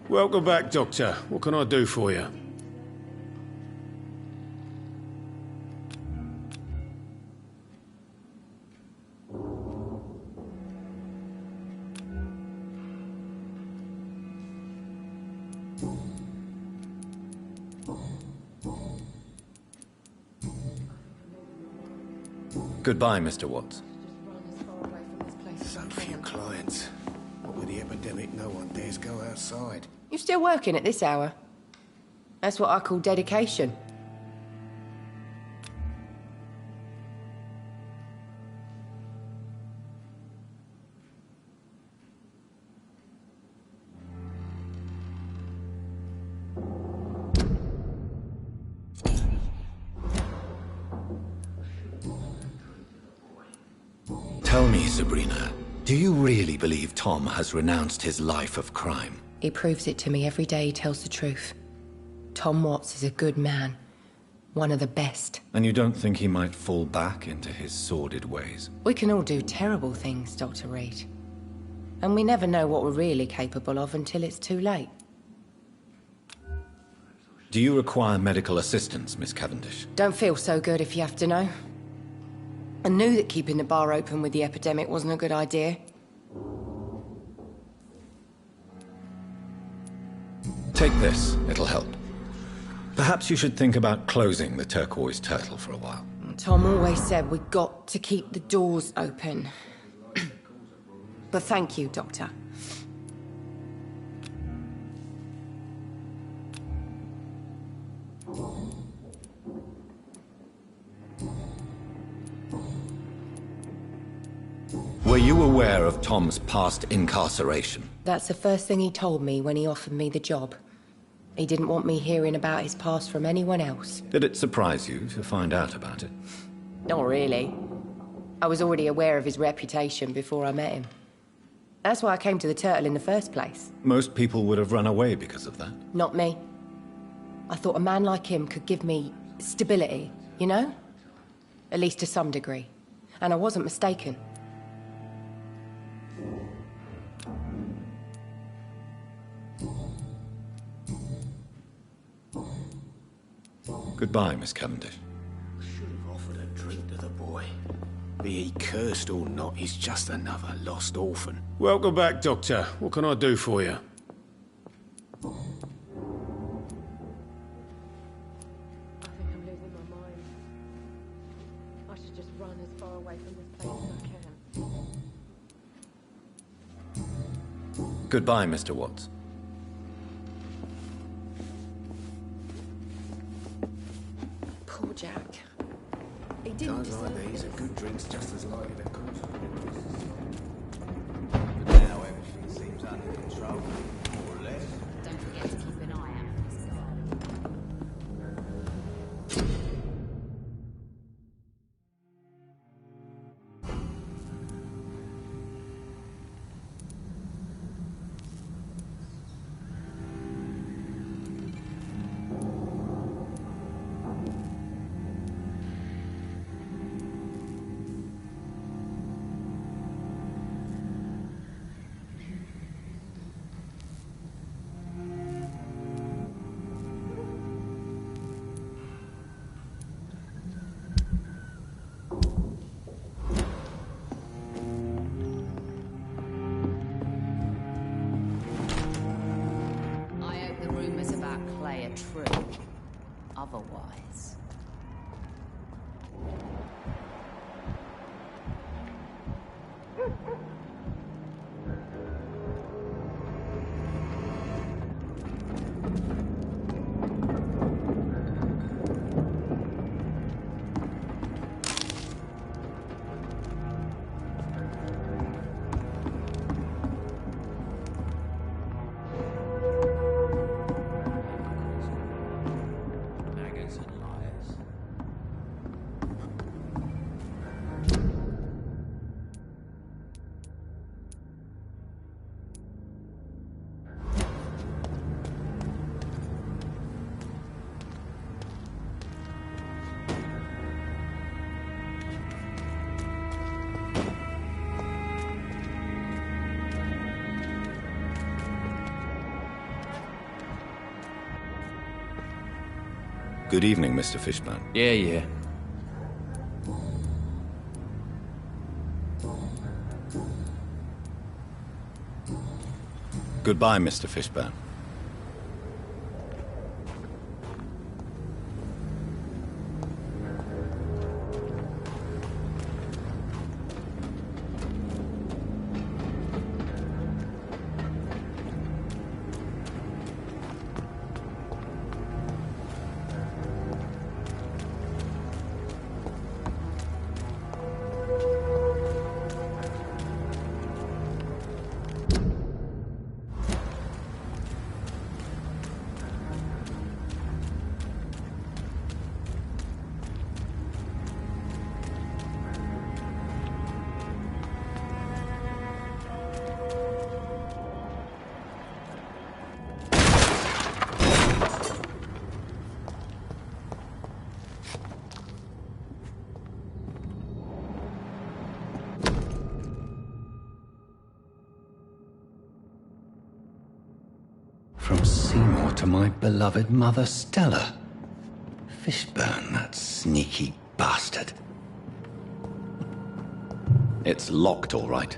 Welcome back, Doctor. What can I do for you? Goodbye, Mr. Watts. So few clients. What with the epidemic, no one dares go outside. You still working at this hour? That's what I call dedication. Tell me, Sabrina, do you really believe Tom has renounced his life of crime? He proves it to me every day he tells the truth. Tom Watts is a good man. One of the best. And you don't think he might fall back into his sordid ways? We can all do terrible things, Dr. Reed. And we never know what we're really capable of until it's too late. Do you require medical assistance, Miss Cavendish? Don't feel so good if you have to know. I knew that keeping the bar open with the epidemic wasn't a good idea. Take this, it'll help. Perhaps you should think about closing the Turquoise Turtle for a while. Tom always said we got to keep the doors open. But thank you, Doctor. Were you aware of Tom's past incarceration? That's the first thing he told me when he offered me the job. He didn't want me hearing about his past from anyone else. Did it surprise you to find out about it? Not really. I was already aware of his reputation before I met him. That's why I came to the Turtle in the first place. Most people would have run away because of that. Not me. I thought a man like him could give me stability, you know? At least to some degree. And I wasn't mistaken. Goodbye, Miss Cavendish. Should have offered a drink to the boy. Be he cursed or not, he's just another lost orphan. Welcome back, Doctor. What can I do for you? I think I'm losing my mind. I should just run as far away from this place as I can. Goodbye, Mr. Watts. Poor Jack. He didn't Times like deserve these, a this. good drink's just as likely to cause but now everything seems under control, more or less. Don't forget to keep an eye out for the sky. I hope the rumors about Clay are true. Otherwise... Maggots and liars. Good evening, Mr. Fishburne. Yeah. Goodbye, Mr. Fishburne. From Seymour to my beloved mother Stella. Fishburne, that sneaky bastard. It's locked, all right.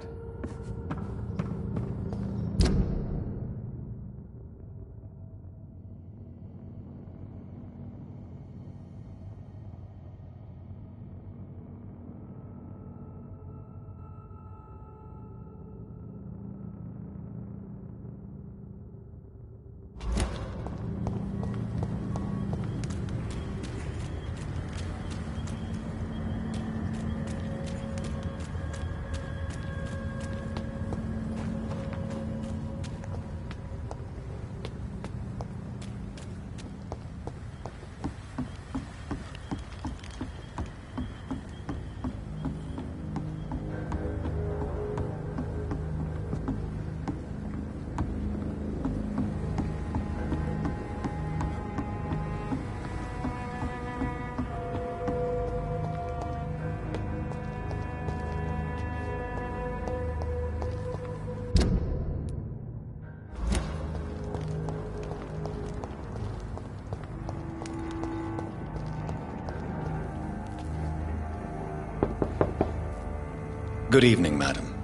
Good evening, madam.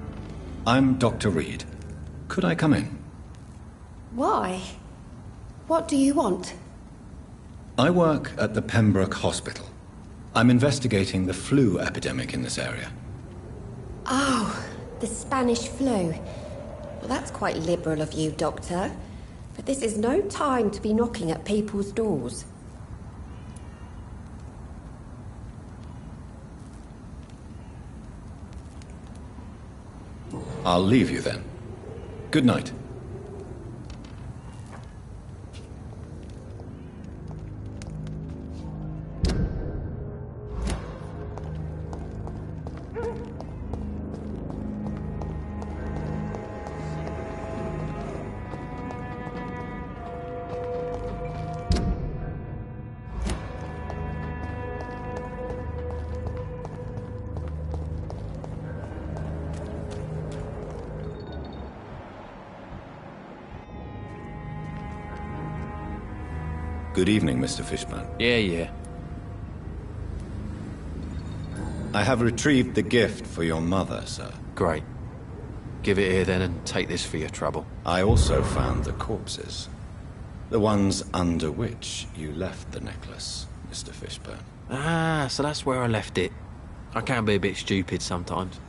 I'm Dr. Reed. Could I come in? Why? What do you want? I work at the Pembroke Hospital. I'm investigating the flu epidemic in this area. Oh, the Spanish flu. Well, that's quite liberal of you, Doctor. But this is no time to be knocking at people's doors. I'll leave you then. Good night. Good evening, Mr. Fishburne. Yeah. I have retrieved the gift for your mother, sir. Great. Give it here then and take this for your trouble. I also found the corpses. The ones under which you left the necklace, Mr. Fishburne. Ah, so that's where I left it. I can be a bit stupid sometimes.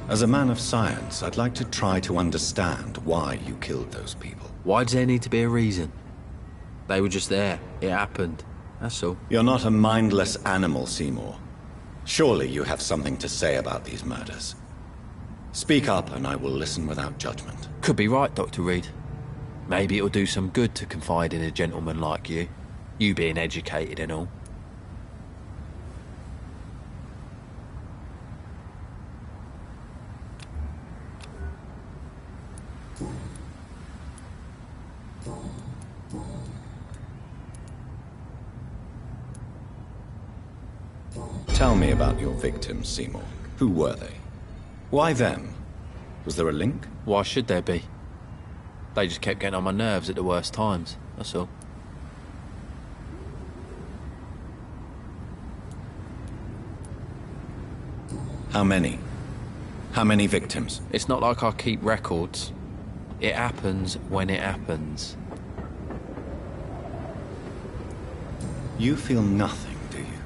As a man of science, I'd like to try to understand why you killed those people. Why does there need to be a reason? They were just there. It happened. That's all. You're not a mindless animal, Seymour. Surely you have something to say about these murders. Speak up and I will listen without judgment. Could be right, Dr. Reed. Maybe it'll do some good to confide in a gentleman like you. You being educated and all. Tell me about your victims, Seymour. Who were they? Why them? Was there a link? Why should there be? They just kept getting on my nerves at the worst times, that's all. How many? How many victims? It's not like I keep records. It happens when it happens. You feel nothing, do you?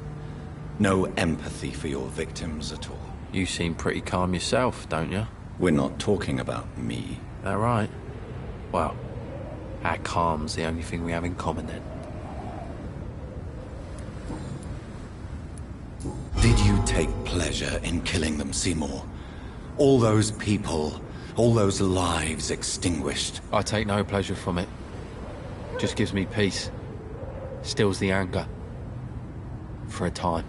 No empathy for your victims at all? You seem pretty calm yourself, don't you? We're not talking about me. That right? Well, our calm's the only thing we have in common then. Did you take pleasure in killing them, Seymour? All those people, all those lives extinguished. I take no pleasure from it. Just gives me peace. Stills the anger. For a time.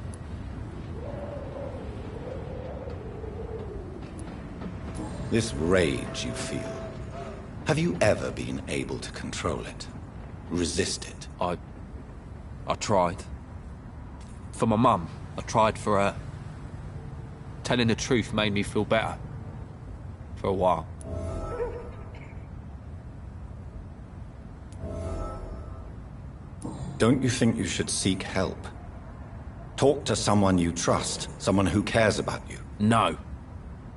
This rage you feel, have you ever been able to control it? Resist it? I tried. For my mum, I tried for her. Telling the truth made me feel better. For a while. Don't you think you should seek help? Talk to someone you trust, someone who cares about you. No.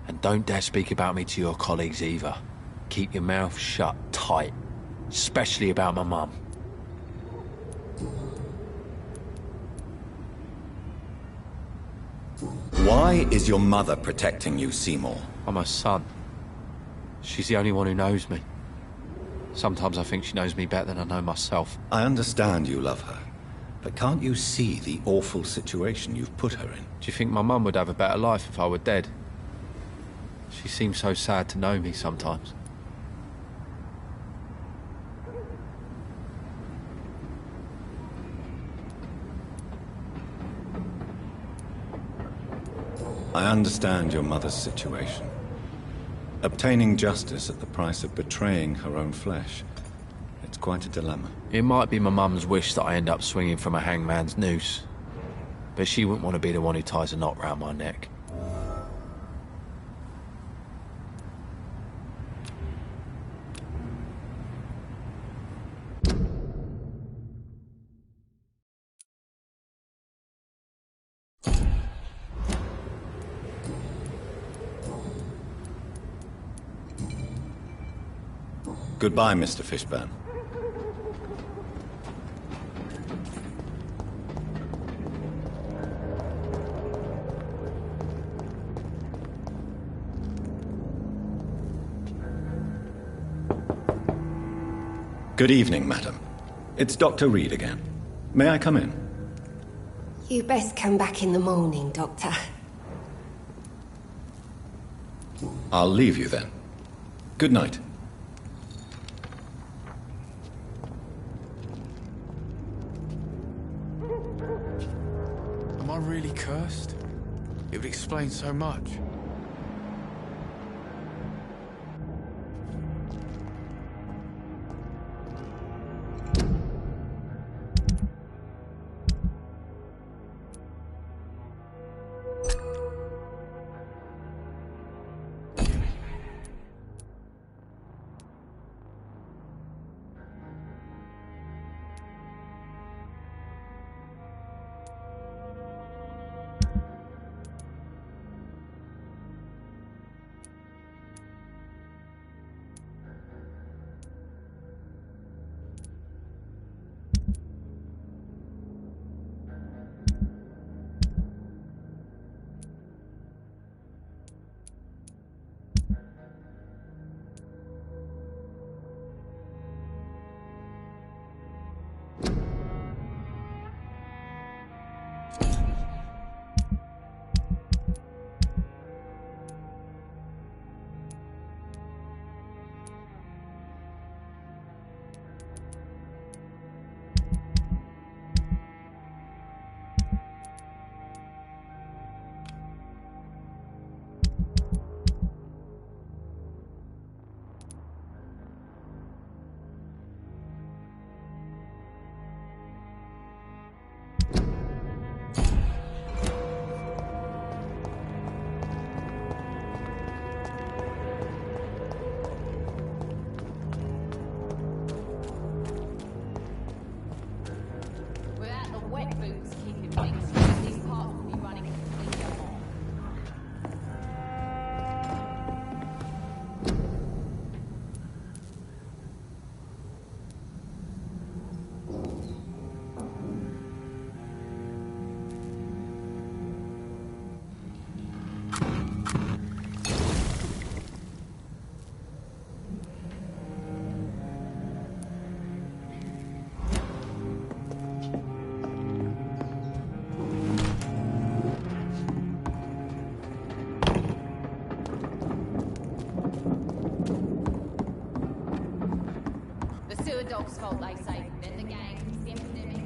And don't dare speak about me to your colleagues either. Keep your mouth shut tight. Especially about my mum. Why is your mother protecting you, Seymour? I'm her son. She's the only one who knows me. Sometimes I think she knows me better than I know myself. I understand you love her, but can't you see the awful situation you've put her in? Do you think my mum would have a better life if I were dead? She seems so sad to know me sometimes. I understand your mother's situation. Obtaining justice at the price of betraying her own flesh. It's quite a dilemma. It might be my mum's wish that I end up swinging from a hangman's noose. But she wouldn't want to be the one who ties a knot round my neck. Goodbye, Mr. Fishburne. Good evening, madam. It's Dr. Reed again. May I come in? You best come back in the morning, Doctor. I'll leave you then. Good night. Am I really cursed? It would explain so much. sewer dog's fault, they say. Then the gangs, the epidemics.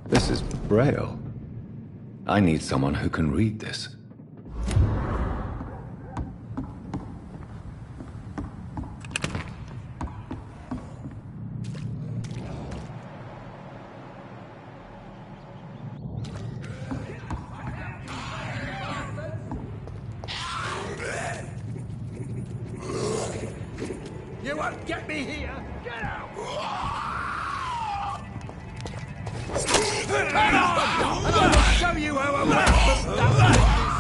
This is Braille. I need someone who can read this. You won't get me here! Get out! Come on! And I will show you how a weapon does business!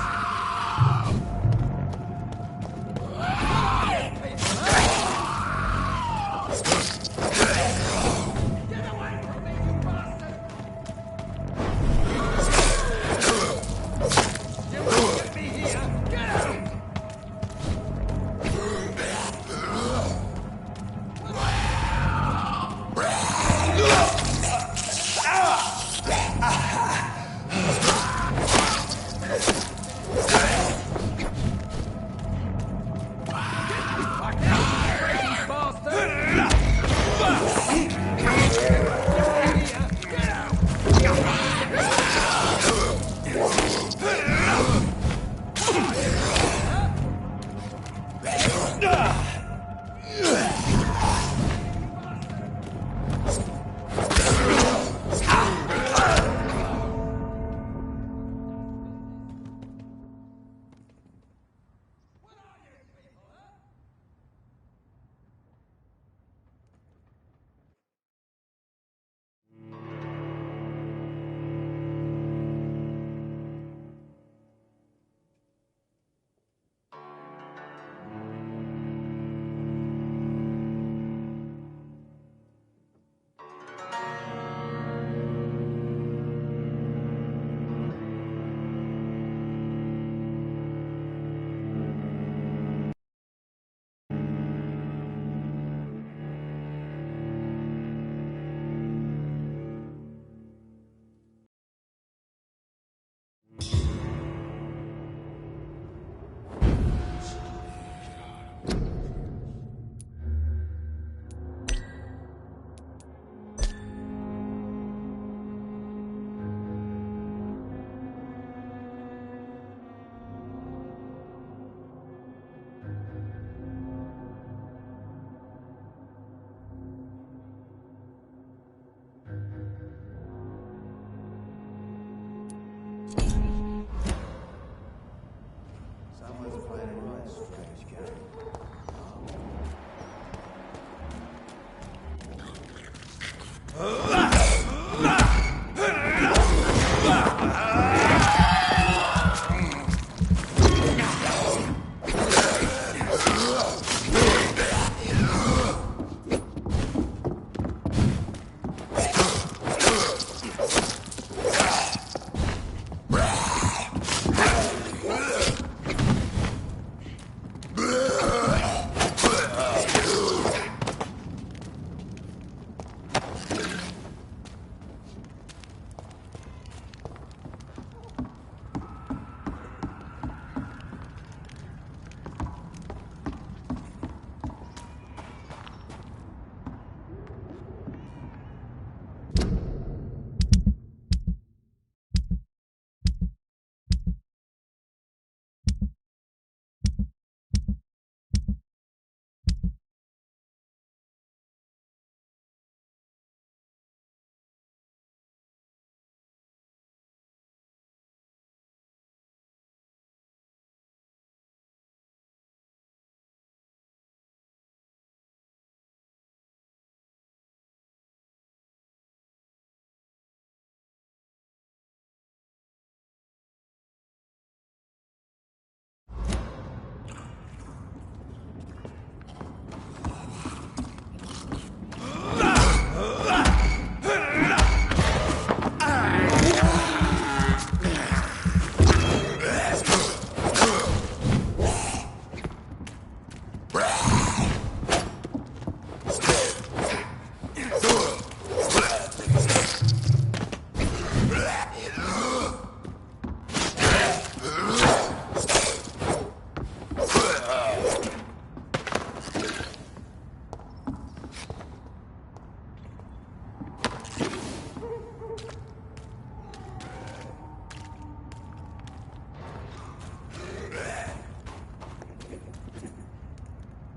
Get away from me, you bastard! You won't get me here! Get out!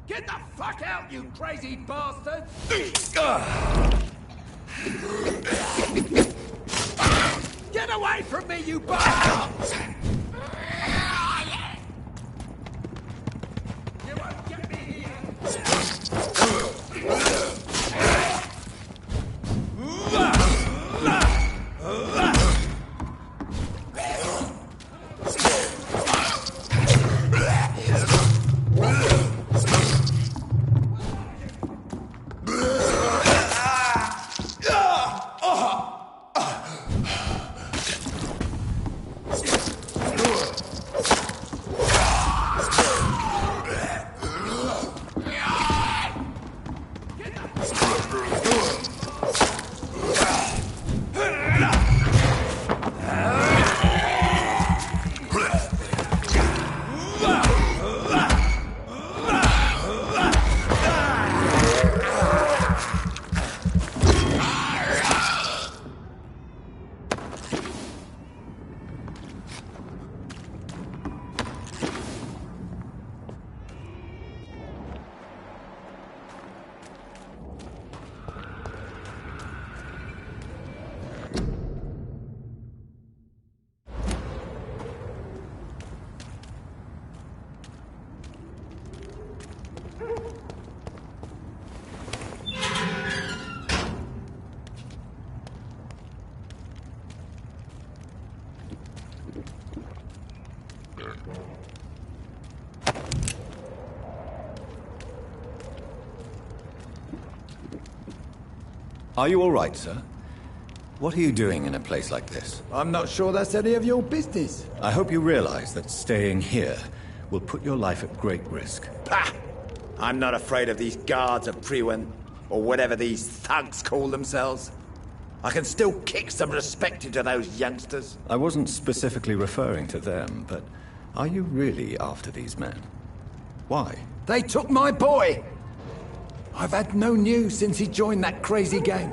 Get the fuck out, you crazy bastard! Get away from me, you bastard! You won't get me here! Are you all right, sir? What are you doing in a place like this? I'm not sure that's any of your business. I hope you realize that staying here will put your life at great risk. Bah! I'm not afraid of these guards of Priwen, or whatever these thugs call themselves. I can still kick some respect into those youngsters. I wasn't specifically referring to them, but are you really after these men? Why? They took my boy! I've had no news since he joined that crazy gang.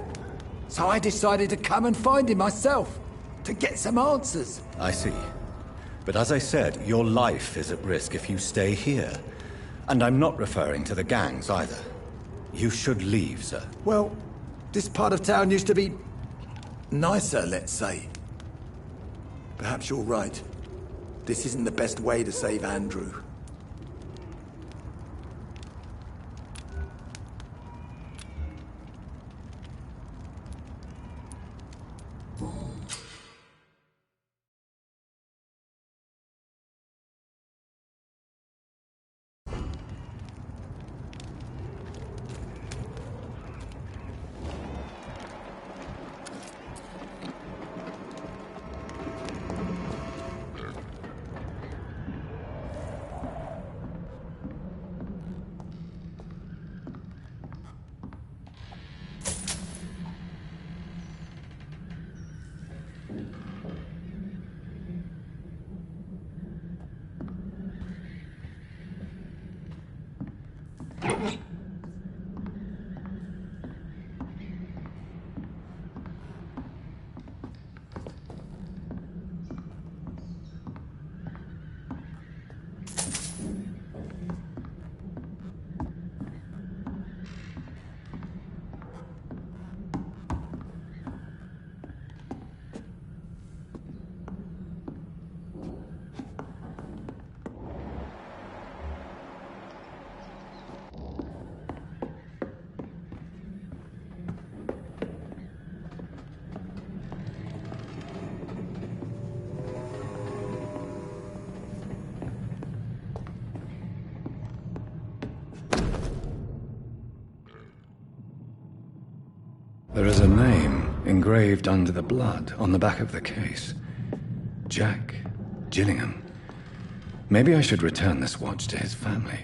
So I decided to come and find him myself, to get some answers. I see. But as I said, your life is at risk if you stay here. And I'm not referring to the gangs either. You should leave, sir. Well, this part of town used to be nicer, let's say. Perhaps you're right. This isn't the best way to save Andrew. There is a name engraved under the blood on the back of the case. Jack Gillingham. Maybe I should return this watch to his family.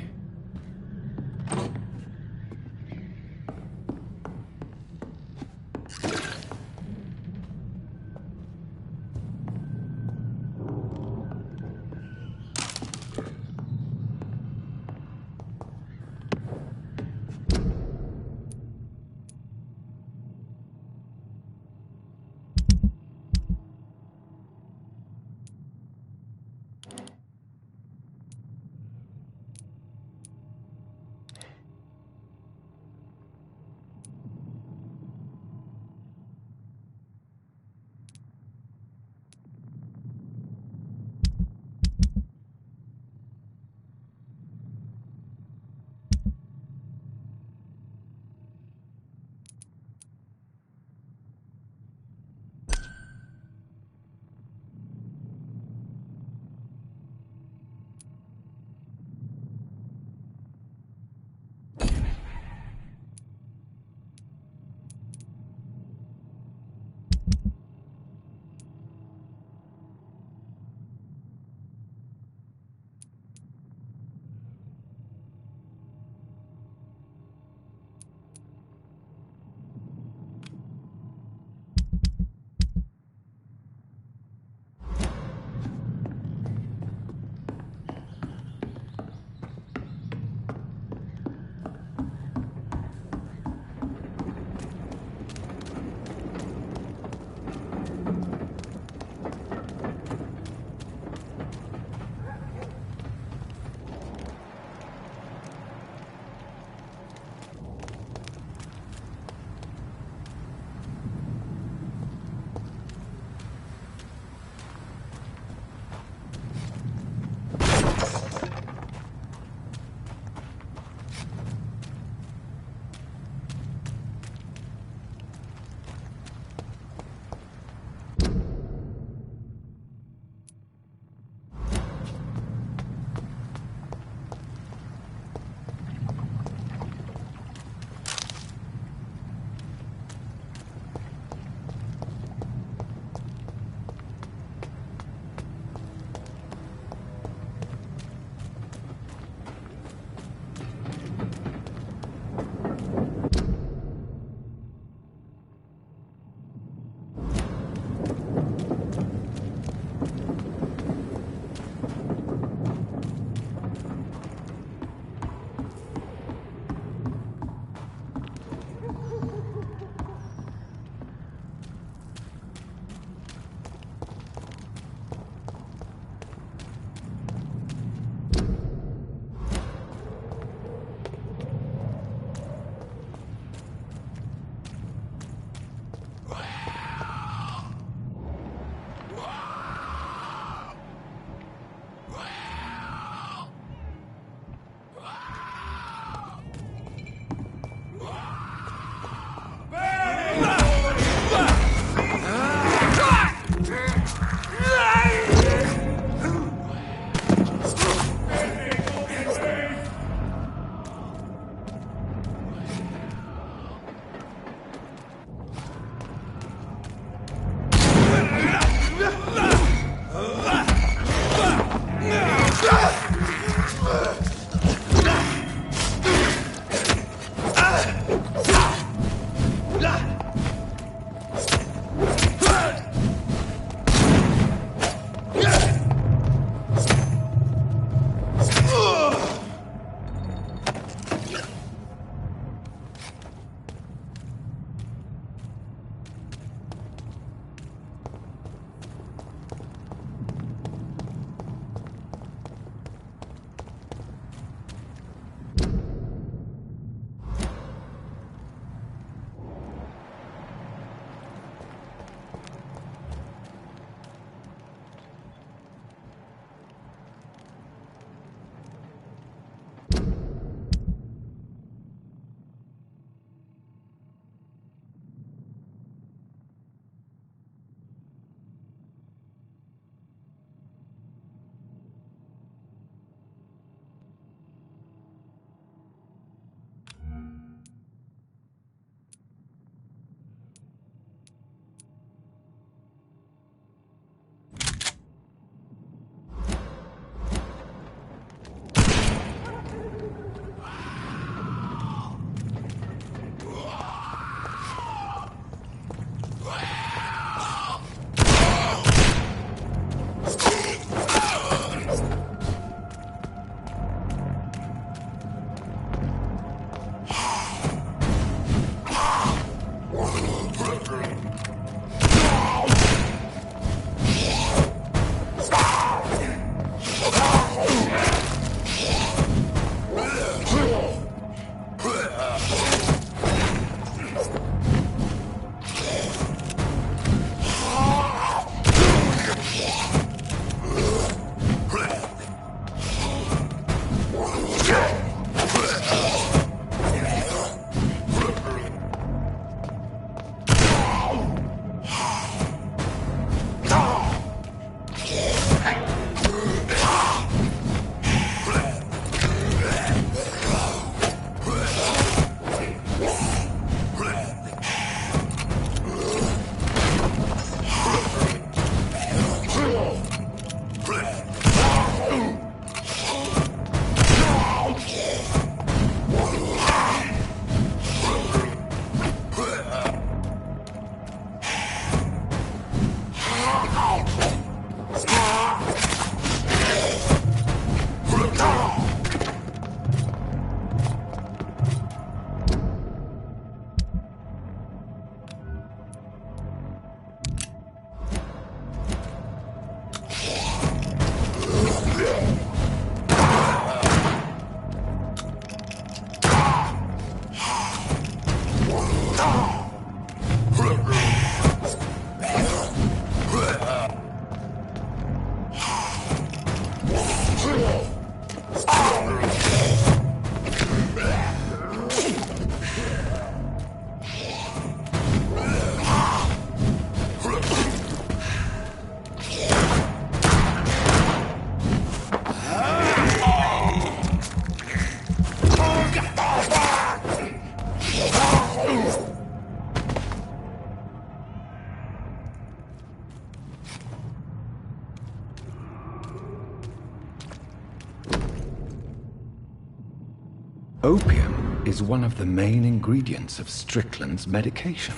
Opium is one of the main ingredients of Strickland's medication.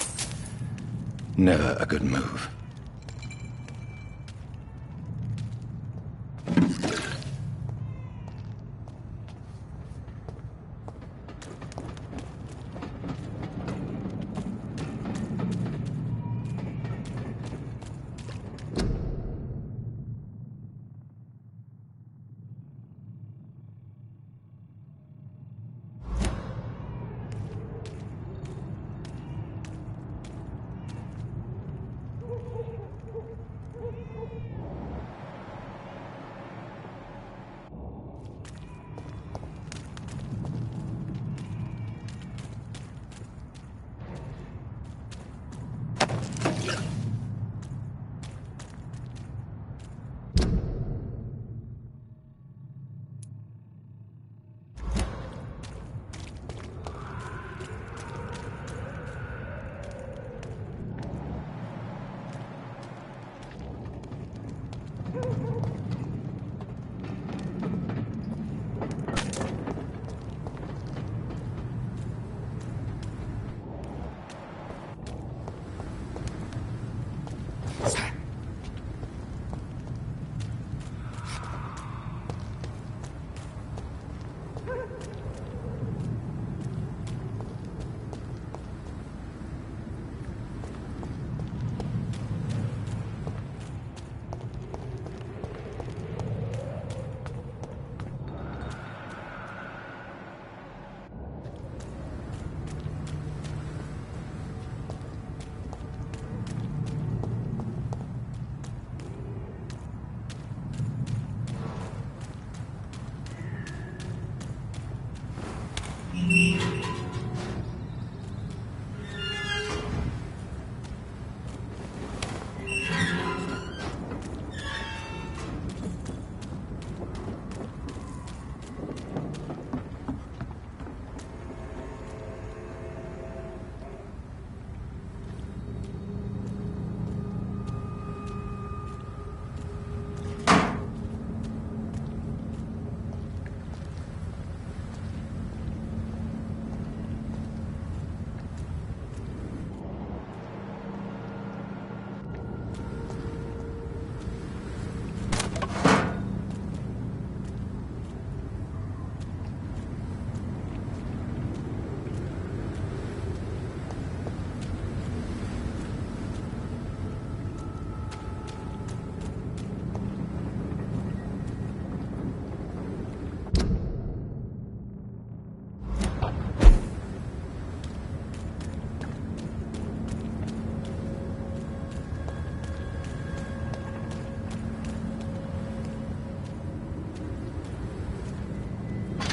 Never a good move.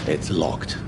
It's locked.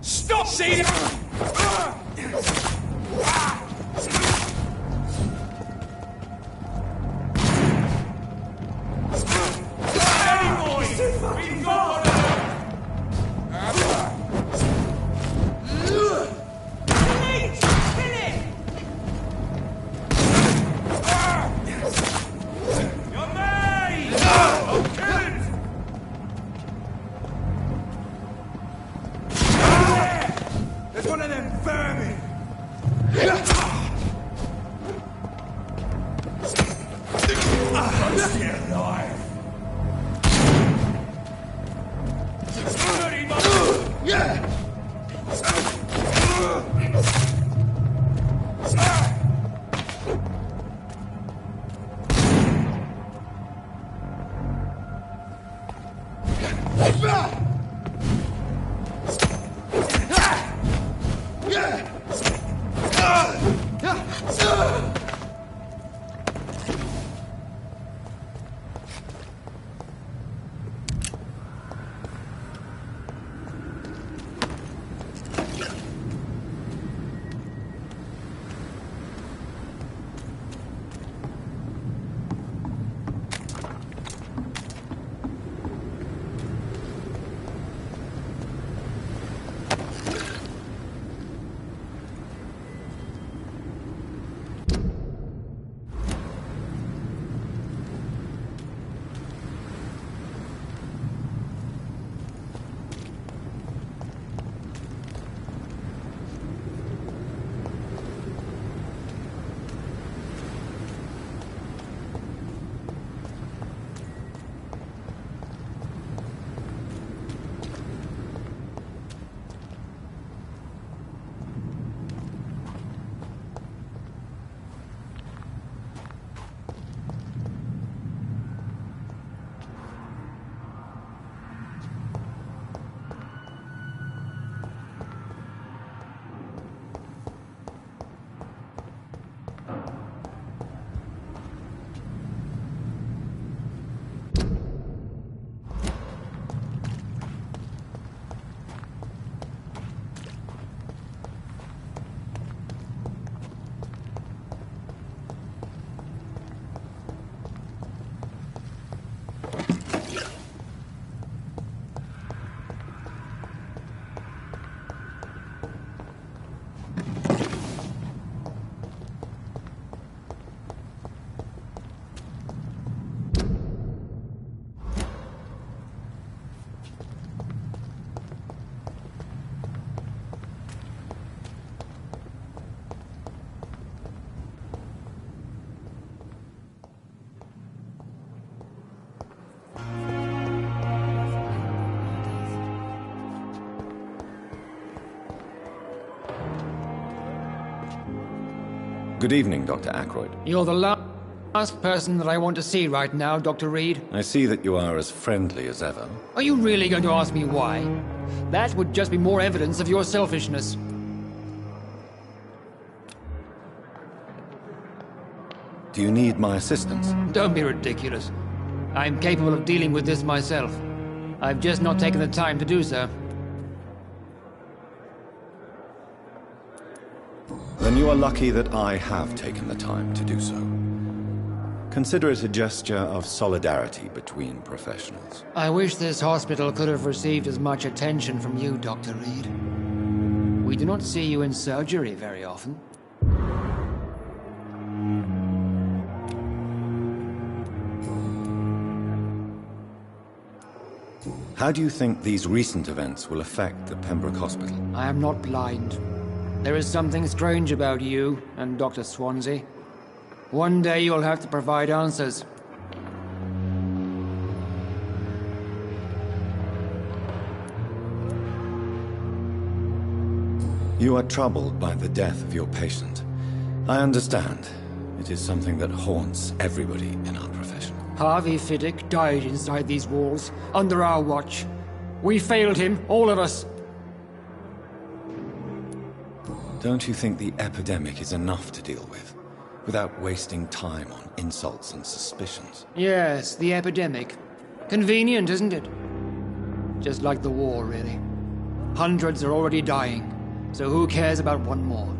Stop! See that? Good evening, Dr. Ackroyd. You're the last person that I want to see right now, Dr. Reed. I see that you are as friendly as ever. Are you really going to ask me why? That would just be more evidence of your selfishness. Do you need my assistance? Don't be ridiculous. I'm capable of dealing with this myself. I've just not taken the time to do so. Then you are lucky that I have taken the time to do so. Consider it a gesture of solidarity between professionals. I wish this hospital could have received as much attention from you, Dr. Reed. We do not see you in surgery very often. How do you think these recent events will affect the Pembroke Hospital? I am not blind. There is something strange about you and Dr. Swansea. One day you'll have to provide answers. You are troubled by the death of your patient. I understand. It is something that haunts everybody in our profession. Harvey Fiddick died inside these walls, under our watch. We failed him, all of us. Don't you think the epidemic is enough to deal with, without wasting time on insults and suspicions? Yes, the epidemic. Convenient, isn't it? Just like the war, really. Hundreds are already dying, so who cares about one more?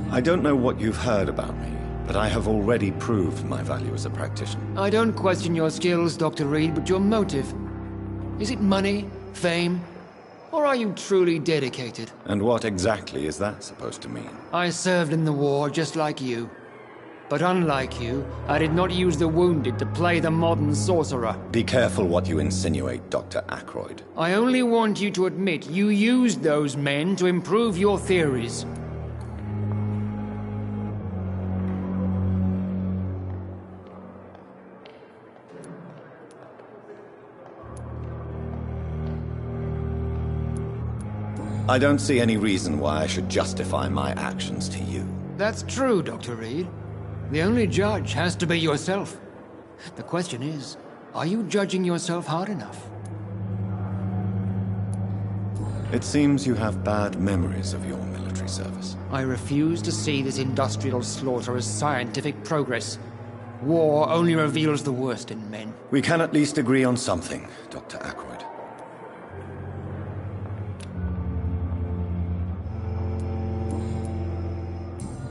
I don't know what you've heard about me, but I have already proved my value as a practitioner. I don't question your skills, Dr. Reed, but your motive. Is it money, fame, or are you truly dedicated? And what exactly is that supposed to mean? I served in the war just like you. But unlike you, I did not use the wounded to play the modern sorcerer. Be careful what you insinuate, Dr. Ackroyd. I only want you to admit you used those men to improve your theories. I don't see any reason why I should justify my actions to you. That's true, Dr. Reed. The only judge has to be yourself. The question is, are you judging yourself hard enough? It seems you have bad memories of your military service. I refuse to see this industrial slaughter as scientific progress. War only reveals the worst in men. We can at least agree on something, Dr. Ackroyd.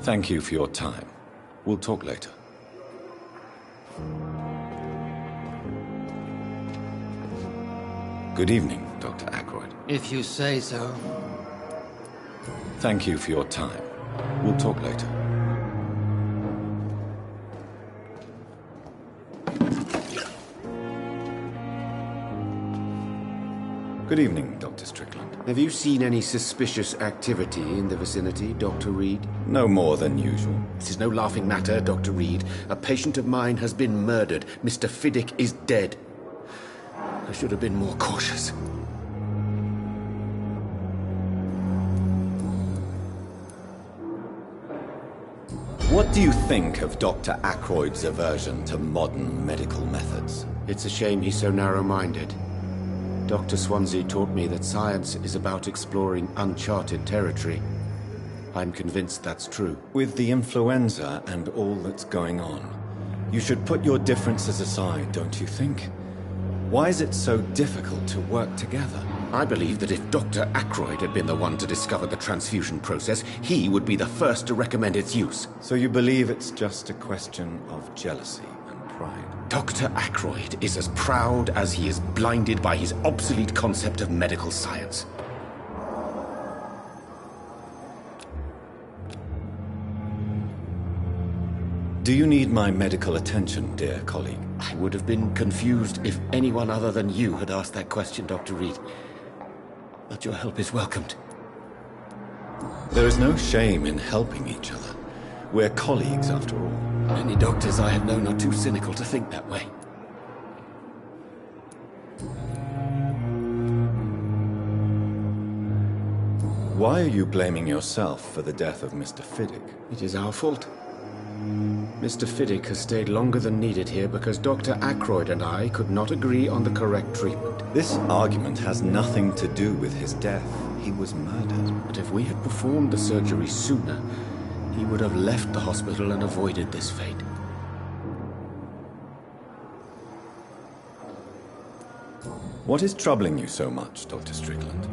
Thank you for your time. We'll talk later. Good evening, Dr. Ackroyd. If you say so. Thank you for your time. We'll talk later. Good evening, Dr. Strickland. Have you seen any suspicious activity in the vicinity, Dr. Reed? No more than usual. This is no laughing matter, Dr. Reed. A patient of mine has been murdered. Mr. Fiddick is dead. I should have been more cautious. What do you think of Dr. Ackroyd's aversion to modern medical methods? It's a shame he's so narrow-minded. Dr. Swansea taught me that science is about exploring uncharted territory. I'm convinced that's true. With the influenza and all that's going on, you should put your differences aside, don't you think? Why is it so difficult to work together? I believe that if Dr. Ackroyd had been the one to discover the transfusion process, he would be the first to recommend its use. So you believe it's just a question of jealousy and pride? Dr. Ackroyd is as proud as he is blinded by his obsolete concept of medical science. Do you need my medical attention, dear colleague? I would have been confused if anyone other than you had asked that question, Dr. Reed. But your help is welcomed. There is no shame in helping each other. We're colleagues, after all. Many doctors I have known are too cynical to think that way. Why are you blaming yourself for the death of Mr. Fiddick? It is our fault. Mr. Fiddick has stayed longer than needed here because Dr. Ackroyd and I could not agree on the correct treatment. This argument has nothing to do with his death. He was murdered. But if we had performed the surgery sooner, he would have left the hospital and avoided this fate. What is troubling you so much, Dr. Strickland?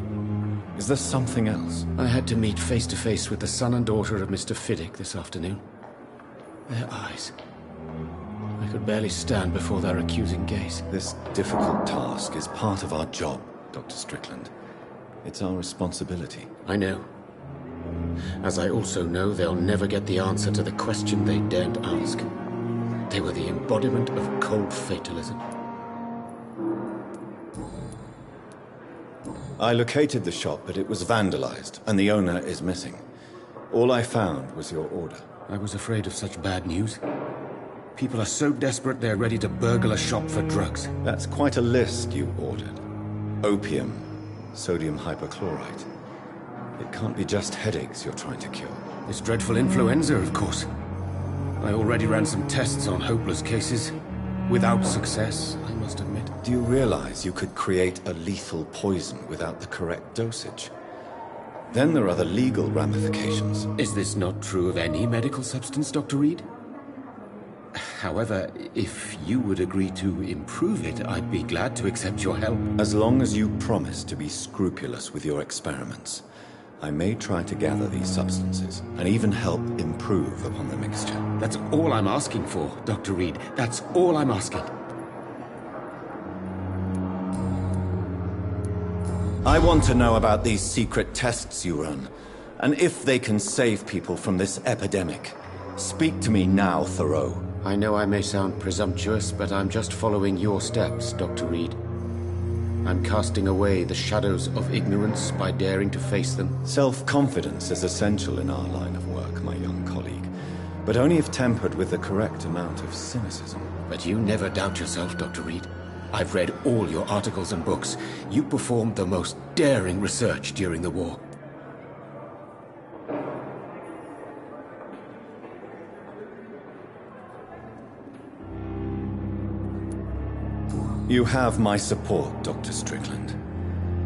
Is there something else? I had to meet face to face with the son and daughter of Mr. Fiddick this afternoon. Their eyes. I could barely stand before their accusing gaze. This difficult task is part of our job, Dr. Strickland. It's our responsibility. I know. As I also know they'll never get the answer to the question they daren't ask. They were the embodiment of cold fatalism. I located the shop, but it was vandalized, and the owner is missing. All I found was your order. I was afraid of such bad news. People are so desperate they're ready to burgle a shop for drugs. That's quite a list you ordered. Opium, sodium hypochlorite. It can't be just headaches you're trying to cure. This dreadful influenza, of course. I already ran some tests on hopeless cases. Without success, I must admit. Do you realize you could create a lethal poison without the correct dosage? Then there are the legal ramifications. Is this not true of any medical substance, Dr. Reed? However, if you would agree to improve it, I'd be glad to accept your help. As long as you promise to be scrupulous with your experiments, I may try to gather these substances, and even help improve upon the mixture. That's all I'm asking for, Dr. Reed. That's all I'm asking. I want to know about these secret tests you run, and if they can save people from this epidemic. Speak to me now, Thoreau. I know I may sound presumptuous, but I'm just following your steps, Dr. Reed. I'm casting away the shadows of ignorance by daring to face them. Self-confidence is essential in our line of work, my young colleague, but only if tempered with the correct amount of cynicism. But you never doubt yourself, Dr. Reed. I've read all your articles and books. You performed the most daring research during the war. You have my support, Dr. Strickland.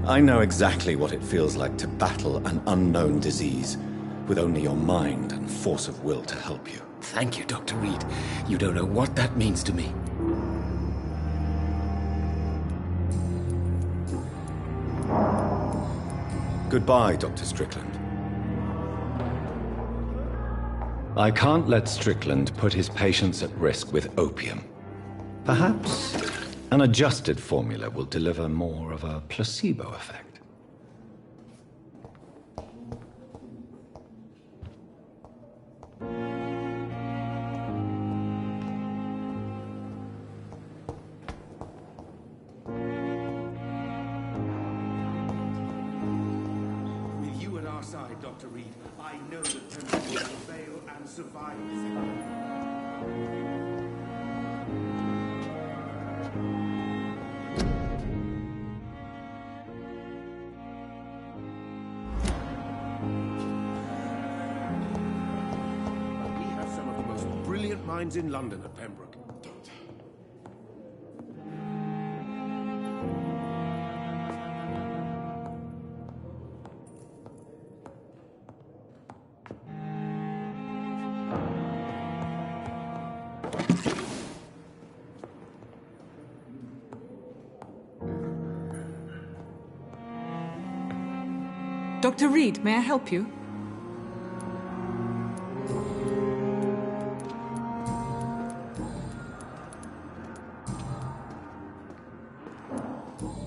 I know exactly what it feels like to battle an unknown disease with only your mind and force of will to help you. Thank you, Dr. Reed. You don't know what that means to me. Goodbye, Dr. Strickland. I can't let Strickland put his patients at risk with opium. Perhaps an adjusted formula will deliver more of a placebo effect. With you at our side, Dr. Reed, I know that Pembroke will prevail and survive this epidemic. We have some of the most brilliant minds in London at Pembroke. Doctor. Dr. Reed, may I help you?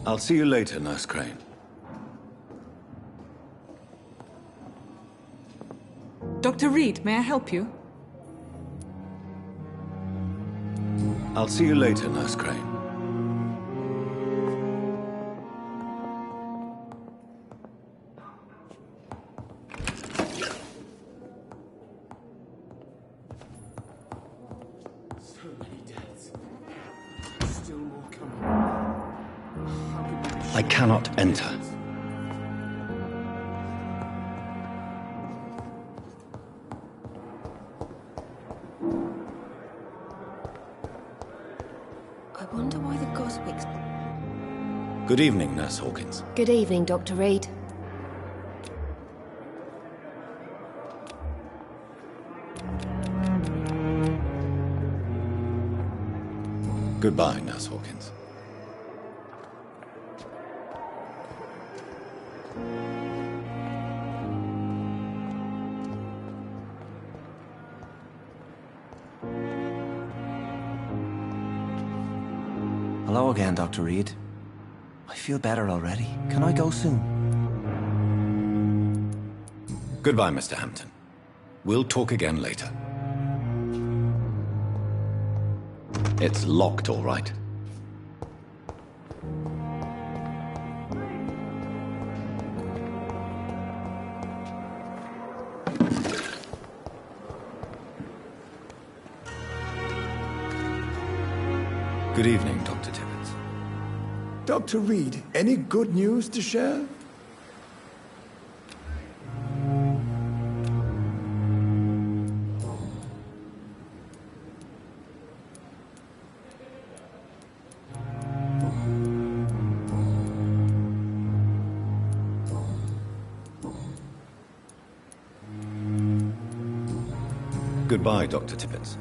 I'll see you later, Nurse Crane. Dr. Reed, may I help you? I'll see you later, Nurse Crane. So many deaths. Still more coming. How could we be I cannot enter. I wonder why the Goswicks... Good evening, Nurse Hawkins. Good evening, Dr. Reed. Goodbye, Nurse Hawkins. Hello again, Dr. Reed. I feel better already. Can I go soon? Goodbye, Mr. Hampton. We'll talk again later. It's locked, all right. Good evening, Dr. Tibbets. Dr. Reed, any good news to share? Goodbye, Dr. Tibbets.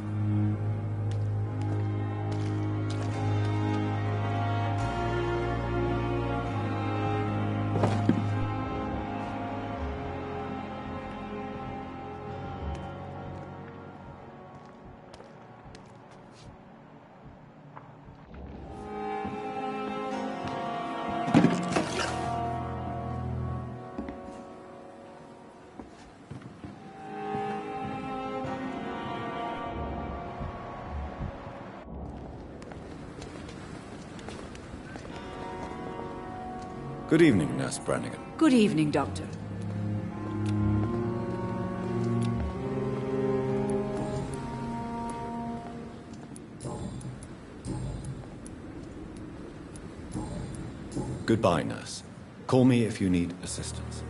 Good evening, Nurse Brannigan. Good evening, Doctor. Goodbye, Nurse. Call me if you need assistance.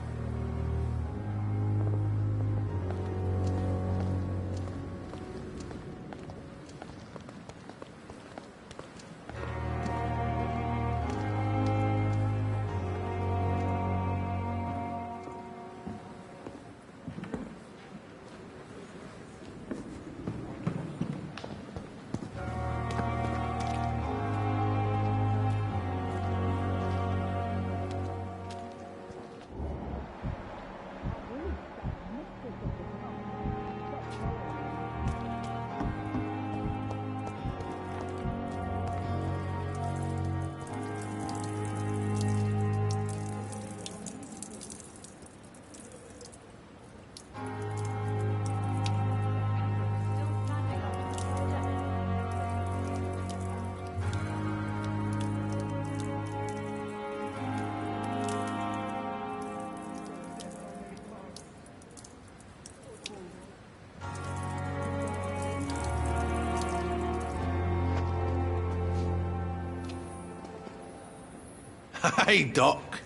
Hey, Doc.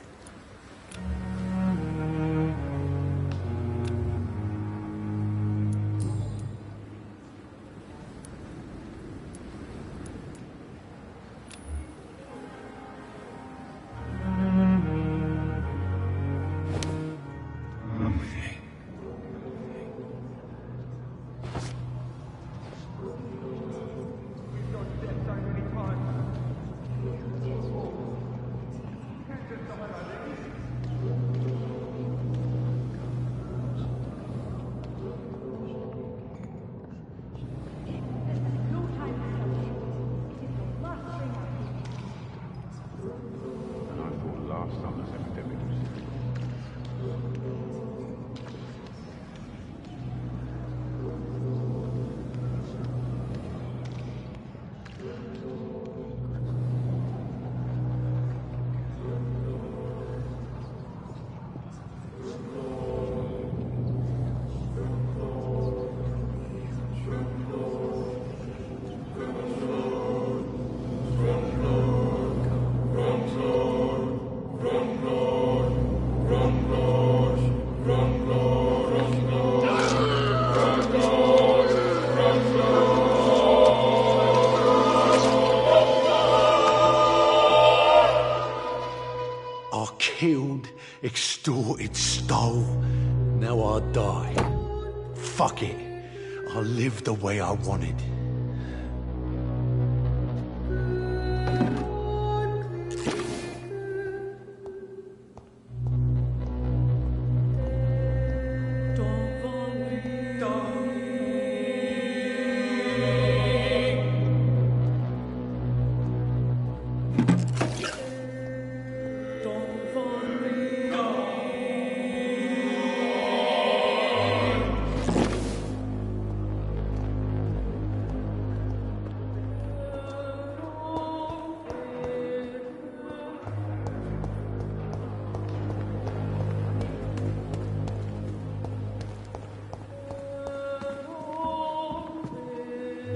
Killed, extorted, stole. Now I die. Fuck it. I live the way I wanted.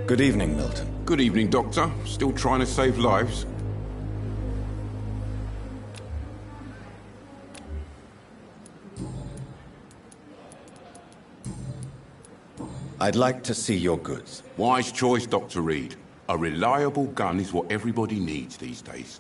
Good evening, Milton. Good evening, Doctor. Still trying to save lives? I'd like to see your goods. Wise choice, Dr. Reed. A reliable gun is what everybody needs these days.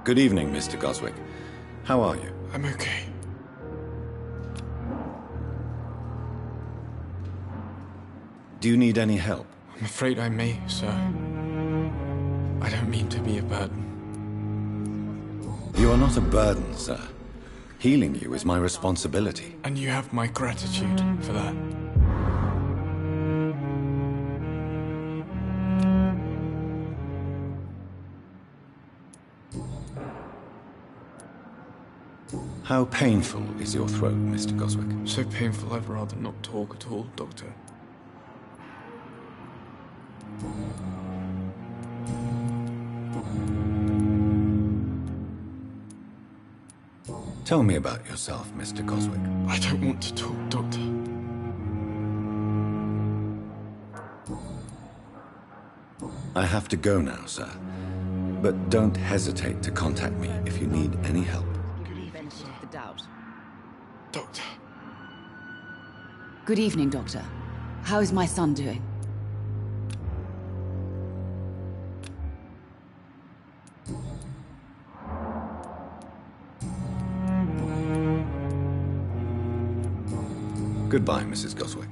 Good evening, Mr. Goswick. How are you? I'm okay. Do you need any help? I'm afraid I may, sir. I don't mean to be a burden. You are not a burden, sir. Healing you is my responsibility. And you have my gratitude for that. How painful is your throat, Mr. Goswick? So painful I'd rather not talk at all, Doctor. Tell me about yourself, Mr. Goswick. I don't want to talk, Doctor. I have to go now, sir. But don't hesitate to contact me if you need any help. Benefit of the doubt. Doctor. Good evening, Doctor. How is my son doing? Goodbye, Mrs. Goswick.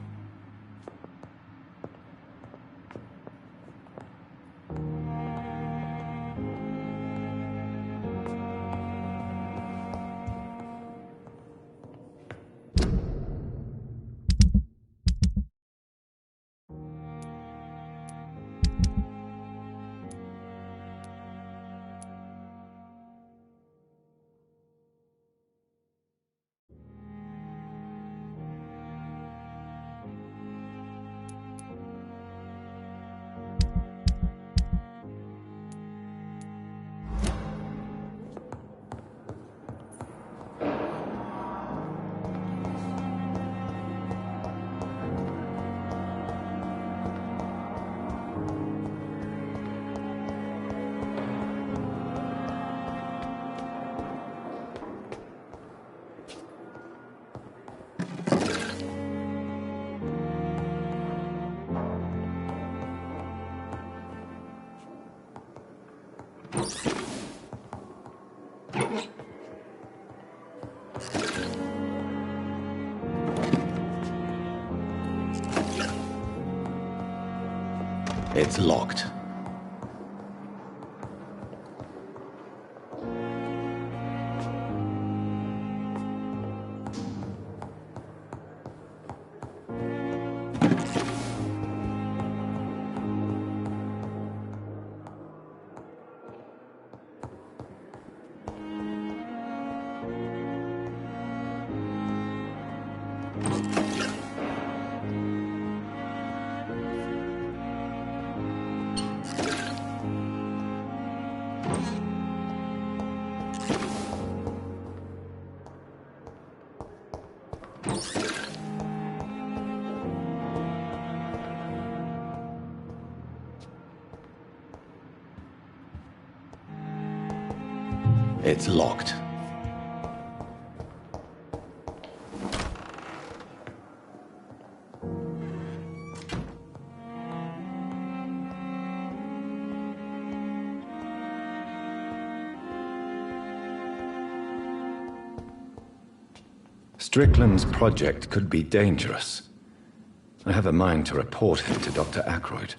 It's locked. It's locked. Strickland's project could be dangerous. I have a mind to report him to Dr. Aykroyd.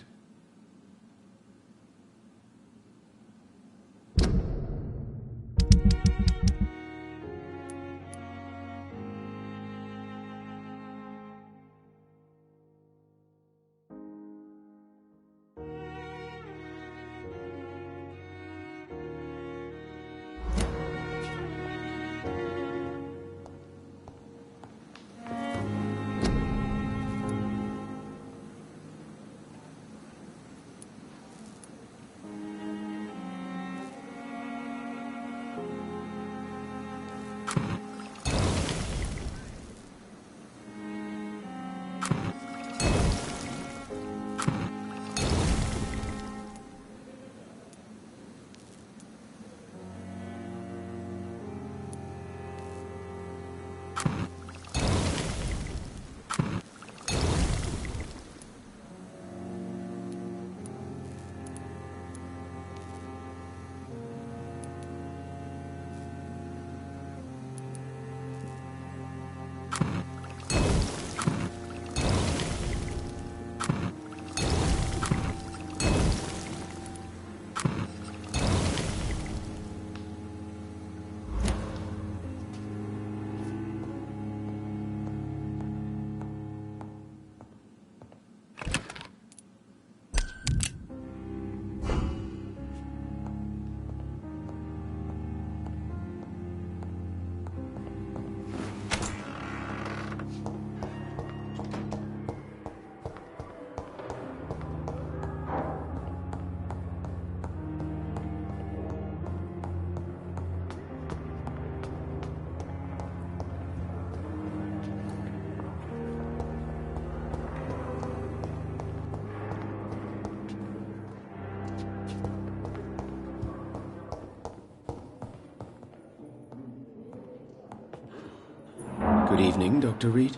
Good evening, Dr. Reed.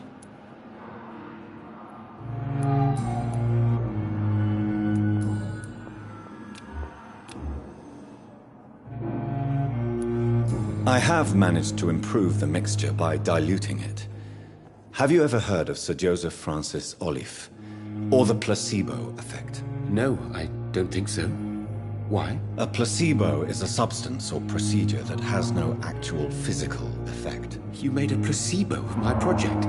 I have managed to improve the mixture by diluting it. Have you ever heard of Sir Joseph Francis Olive, or the placebo effect? No, I don't think so. Why? A placebo is a substance or procedure that has no actual physical effect. You made a placebo of my project.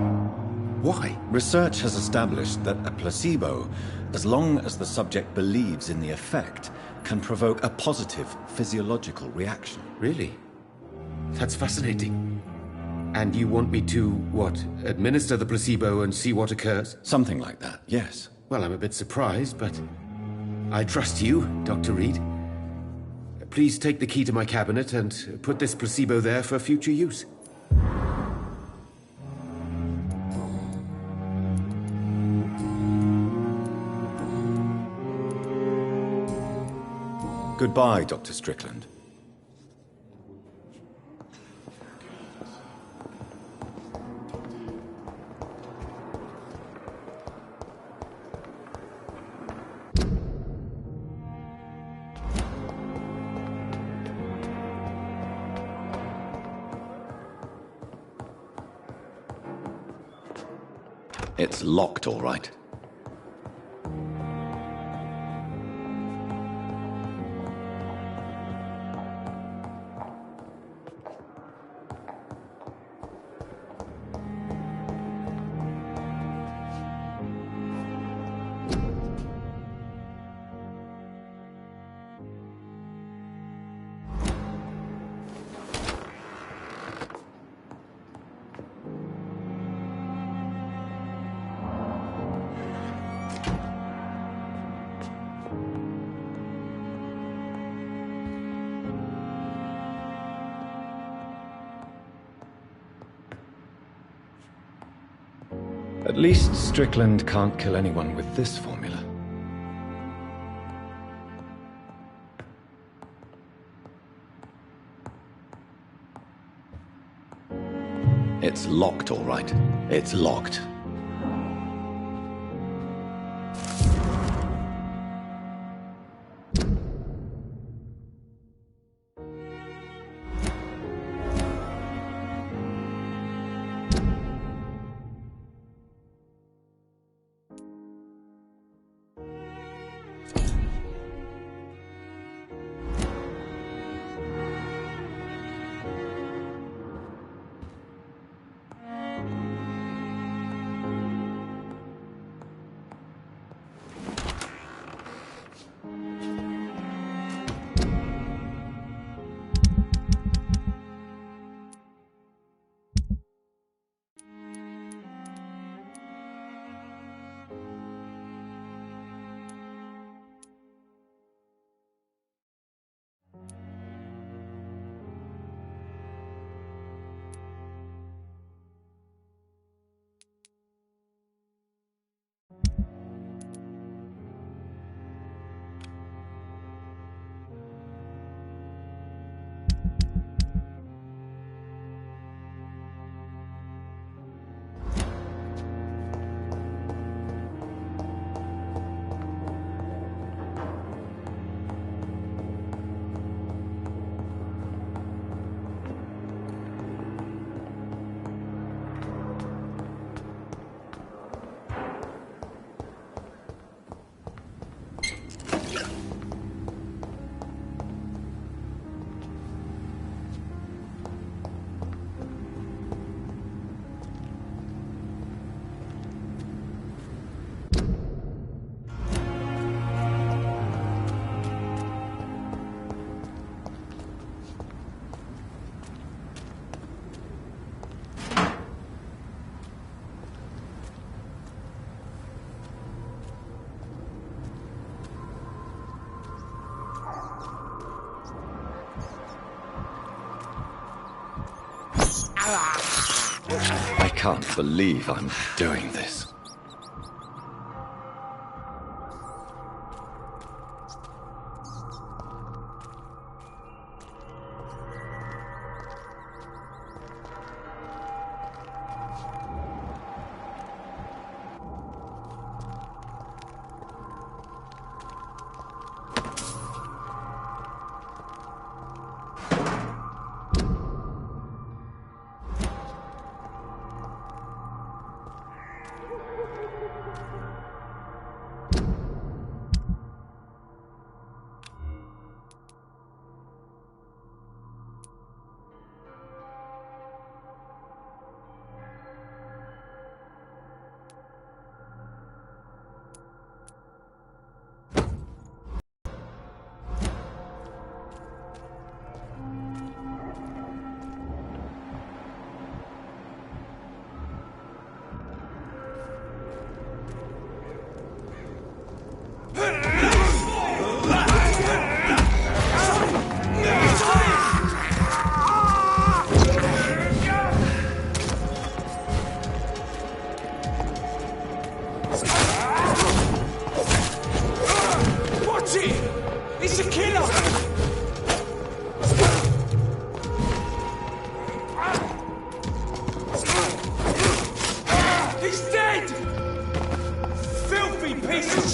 Why? Research has established that a placebo, as long as the subject believes in the effect, can provoke a positive physiological reaction. Really? That's fascinating. And you want me to, what, administer the placebo and see what occurs? Something like that, yes. Well, I'm a bit surprised, but I trust you, Dr. Reed. Please take the key to my cabinet and put this placebo there for future use. Goodbye, Dr. Strickland. It's locked, all right. At least Strickland can't kill anyone with this formula. It's locked, all right. It's locked. I can't believe I'm doing this.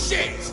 shit!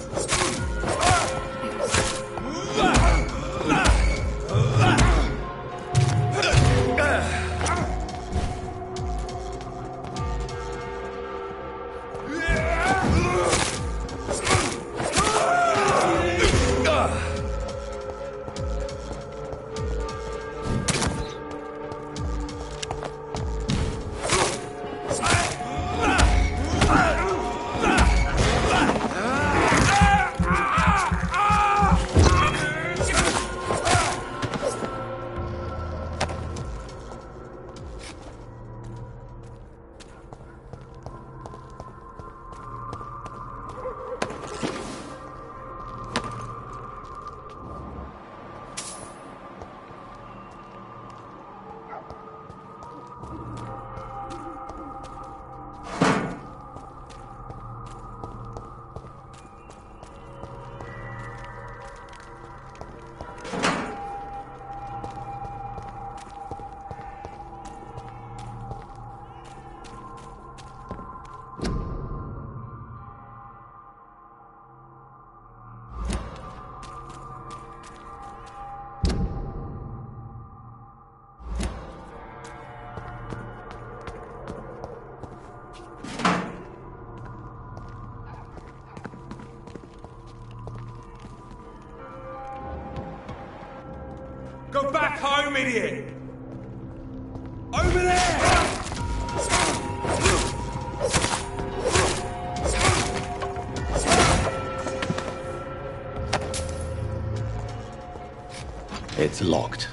Go back home, idiot! Over there! It's locked.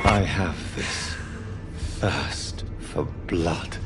I have this thirst for blood.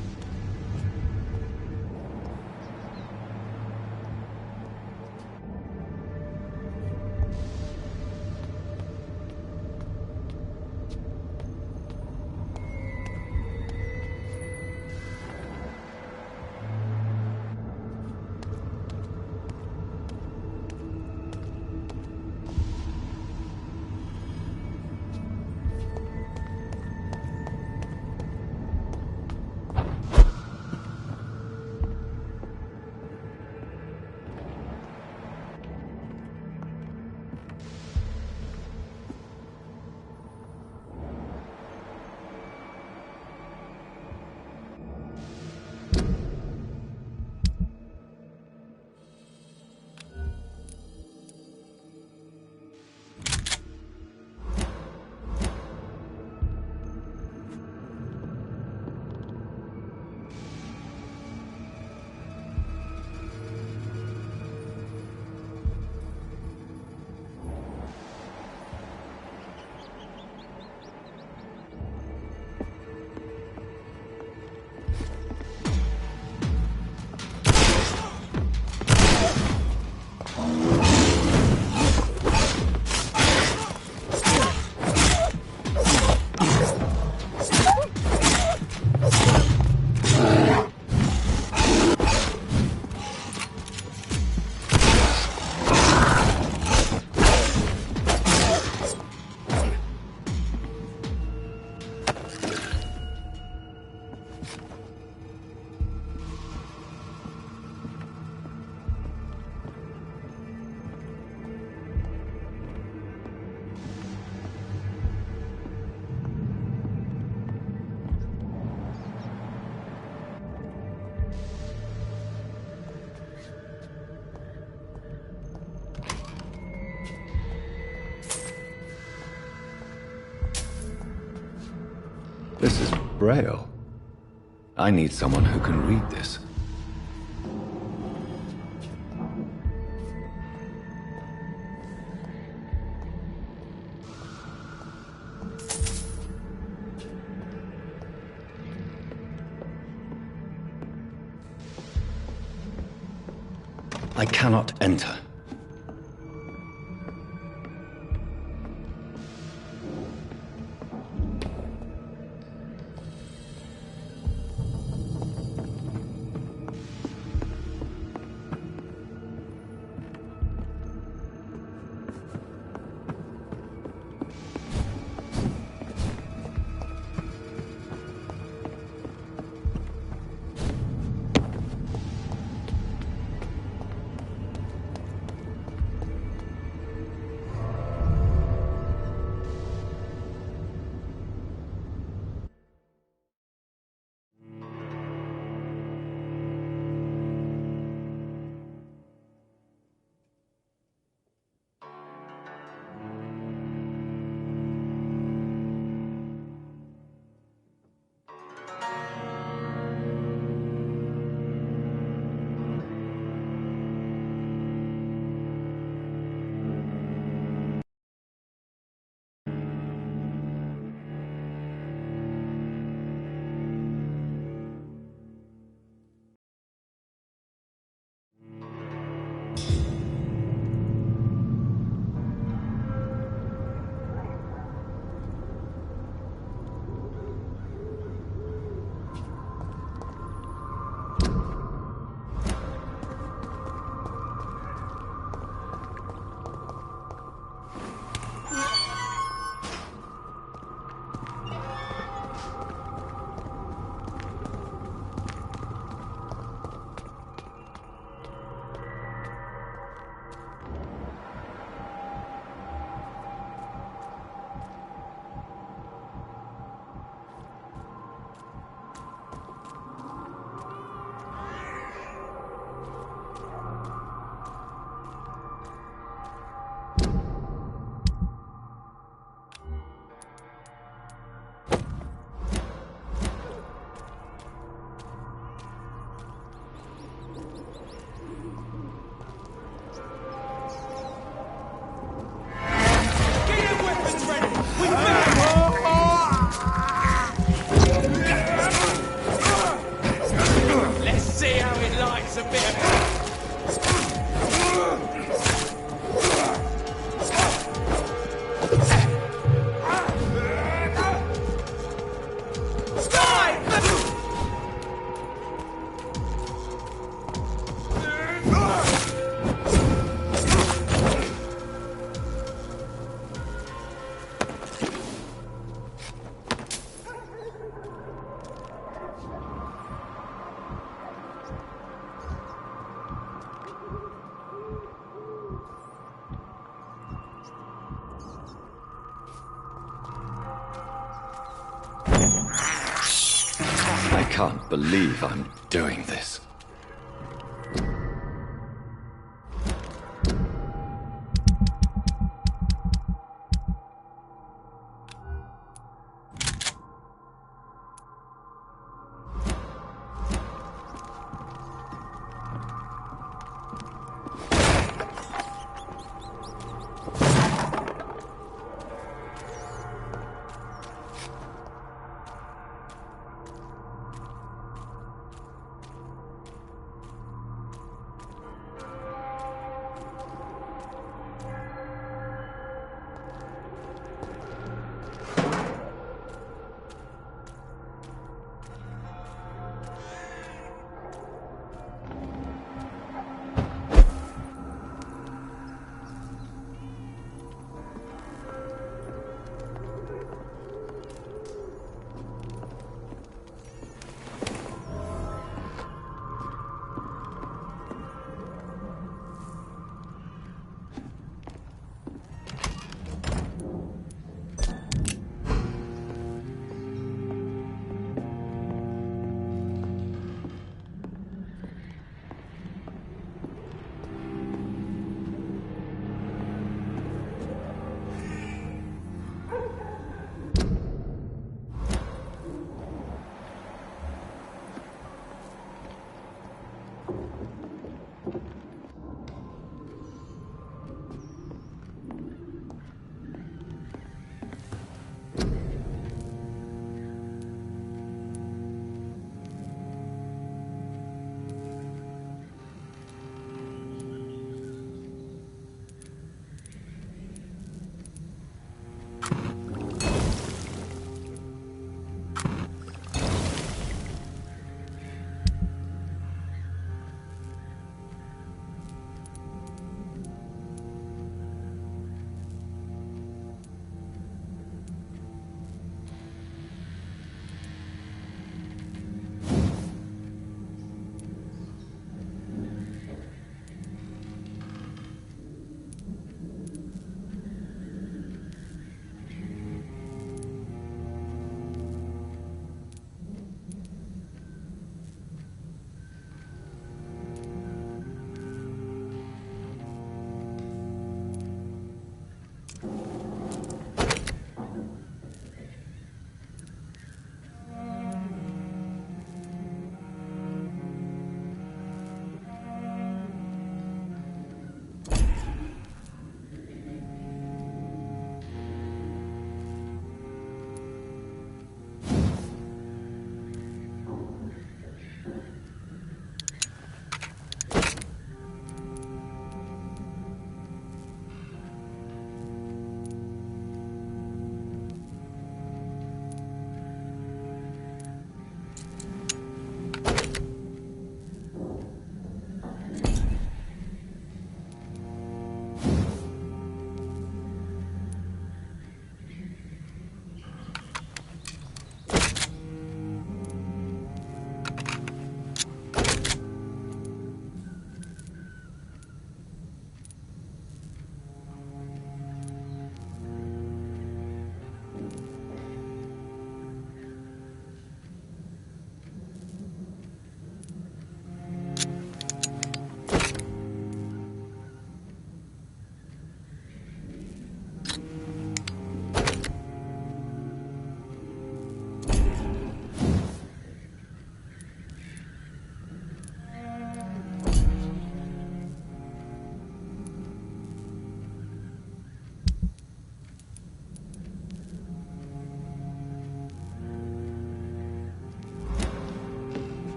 This is Braille. I need someone who can read this. I cannot enter. can't believe I'm doing this.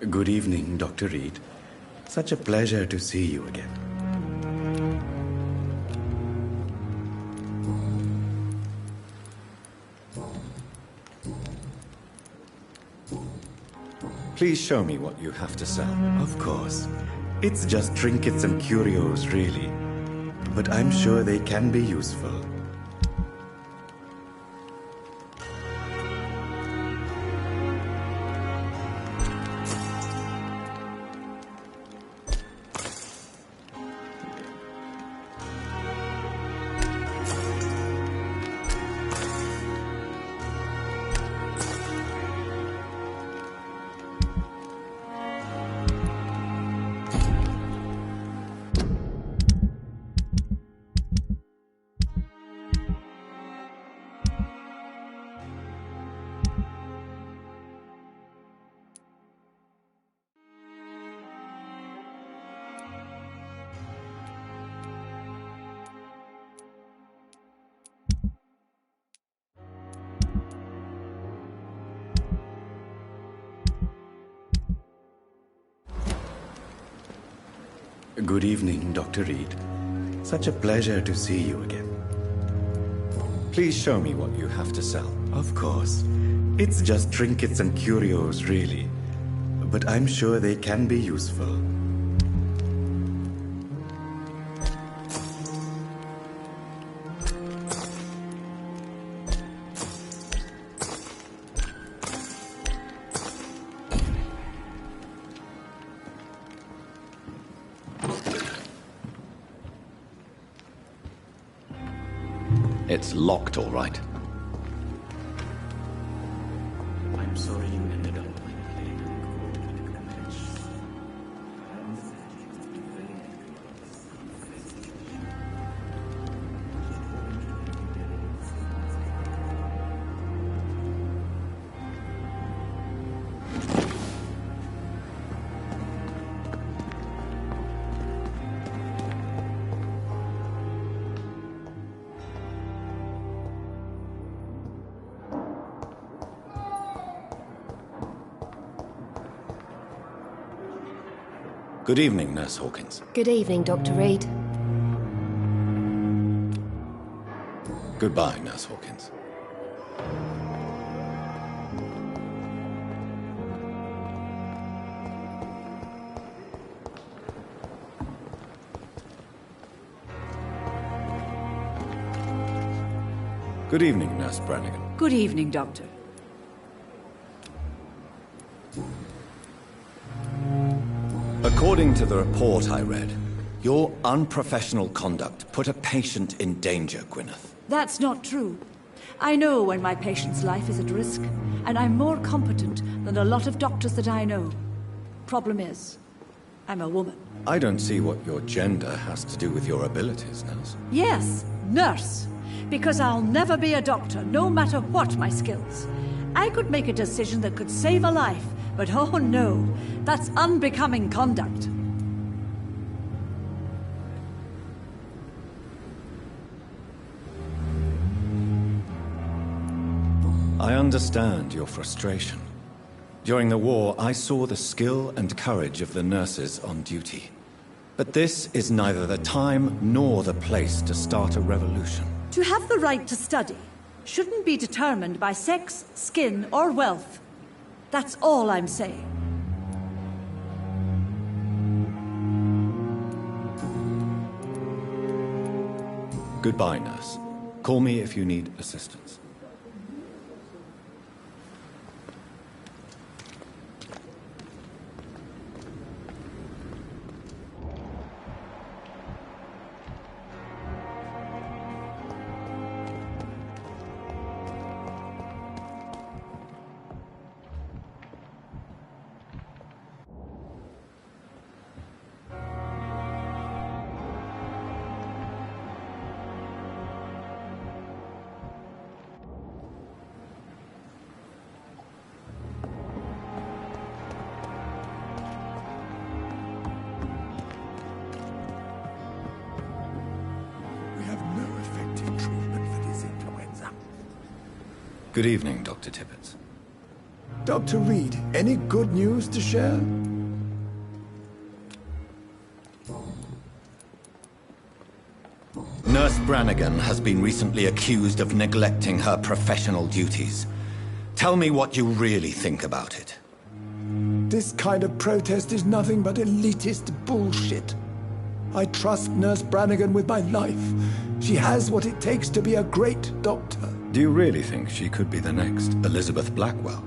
Good evening, Dr. Reed. Such a pleasure to see you again. Please show me what you have to sell. Of course. It's just trinkets and curios, really. But I'm sure they can be useful. Good evening, Dr. Reed. Such a pleasure to see you again. Please show me what you have to sell. Of course. It's just trinkets and curios, really. But I'm sure they can be useful. It's locked, all right. I'm sorry you ended up Good evening, Nurse Hawkins. Good evening, Dr. Reed. Goodbye, Nurse Hawkins. Good evening, Nurse Brannigan. Good evening, Doctor. According to the report I read, your unprofessional conduct put a patient in danger, Gwyneth. That's not true. I know when my patient's life is at risk, and I'm more competent than a lot of doctors that I know. Problem is, I'm a woman. I don't see what your gender has to do with your abilities, Nurse. Yes, nurse. Because I'll never be a doctor, no matter what my skills. I could make a decision that could save a life, but oh no, that's unbecoming conduct. I understand your frustration. During the war, I saw the skill and courage of the nurses on duty. But this is neither the time nor the place to start a revolution. To have the right to study shouldn't be determined by sex, skin, or wealth. That's all I'm saying. Goodbye, nurse. Call me if you need assistance. Good evening, Dr. Tippett. Dr. Reed, any good news to share? Nurse Brannigan has been recently accused of neglecting her professional duties. Tell me what you really think about it. This kind of protest is nothing but elitist bullshit. I trust Nurse Brannigan with my life. She has what it takes to be a great doctor. Do you really think she could be the next Elizabeth Blackwell?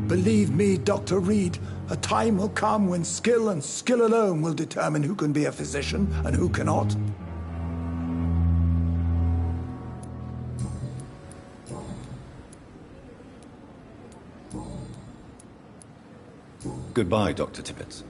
Believe me, Dr. Reed, a time will come when skill and skill alone will determine who can be a physician and who cannot. Goodbye, Dr. Tibbets.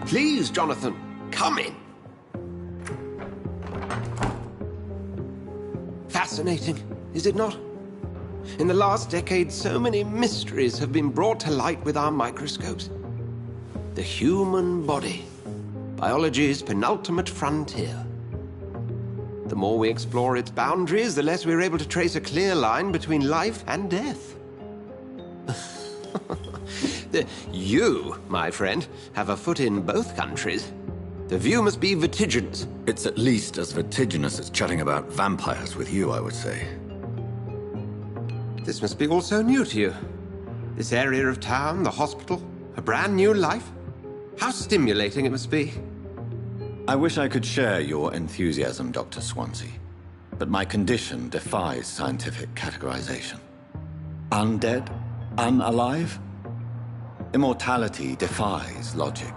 Please, Jonathan, come in. Fascinating, is it not? In the last decade, so many mysteries have been brought to light with our microscopes. The human body, biology's penultimate frontier. The more we explore its boundaries, the less we're able to trace a clear line between life and death. You, my friend, have a foot in both countries. The view must be vertiginous. It's at least as vertiginous as chatting about vampires with you, I would say. This must be all so new to you. This area of town, the hospital, a brand new life. How stimulating it must be. I wish I could share your enthusiasm, Dr. Swansea, but my condition defies scientific categorization. Undead? Unalive? Immortality defies logic.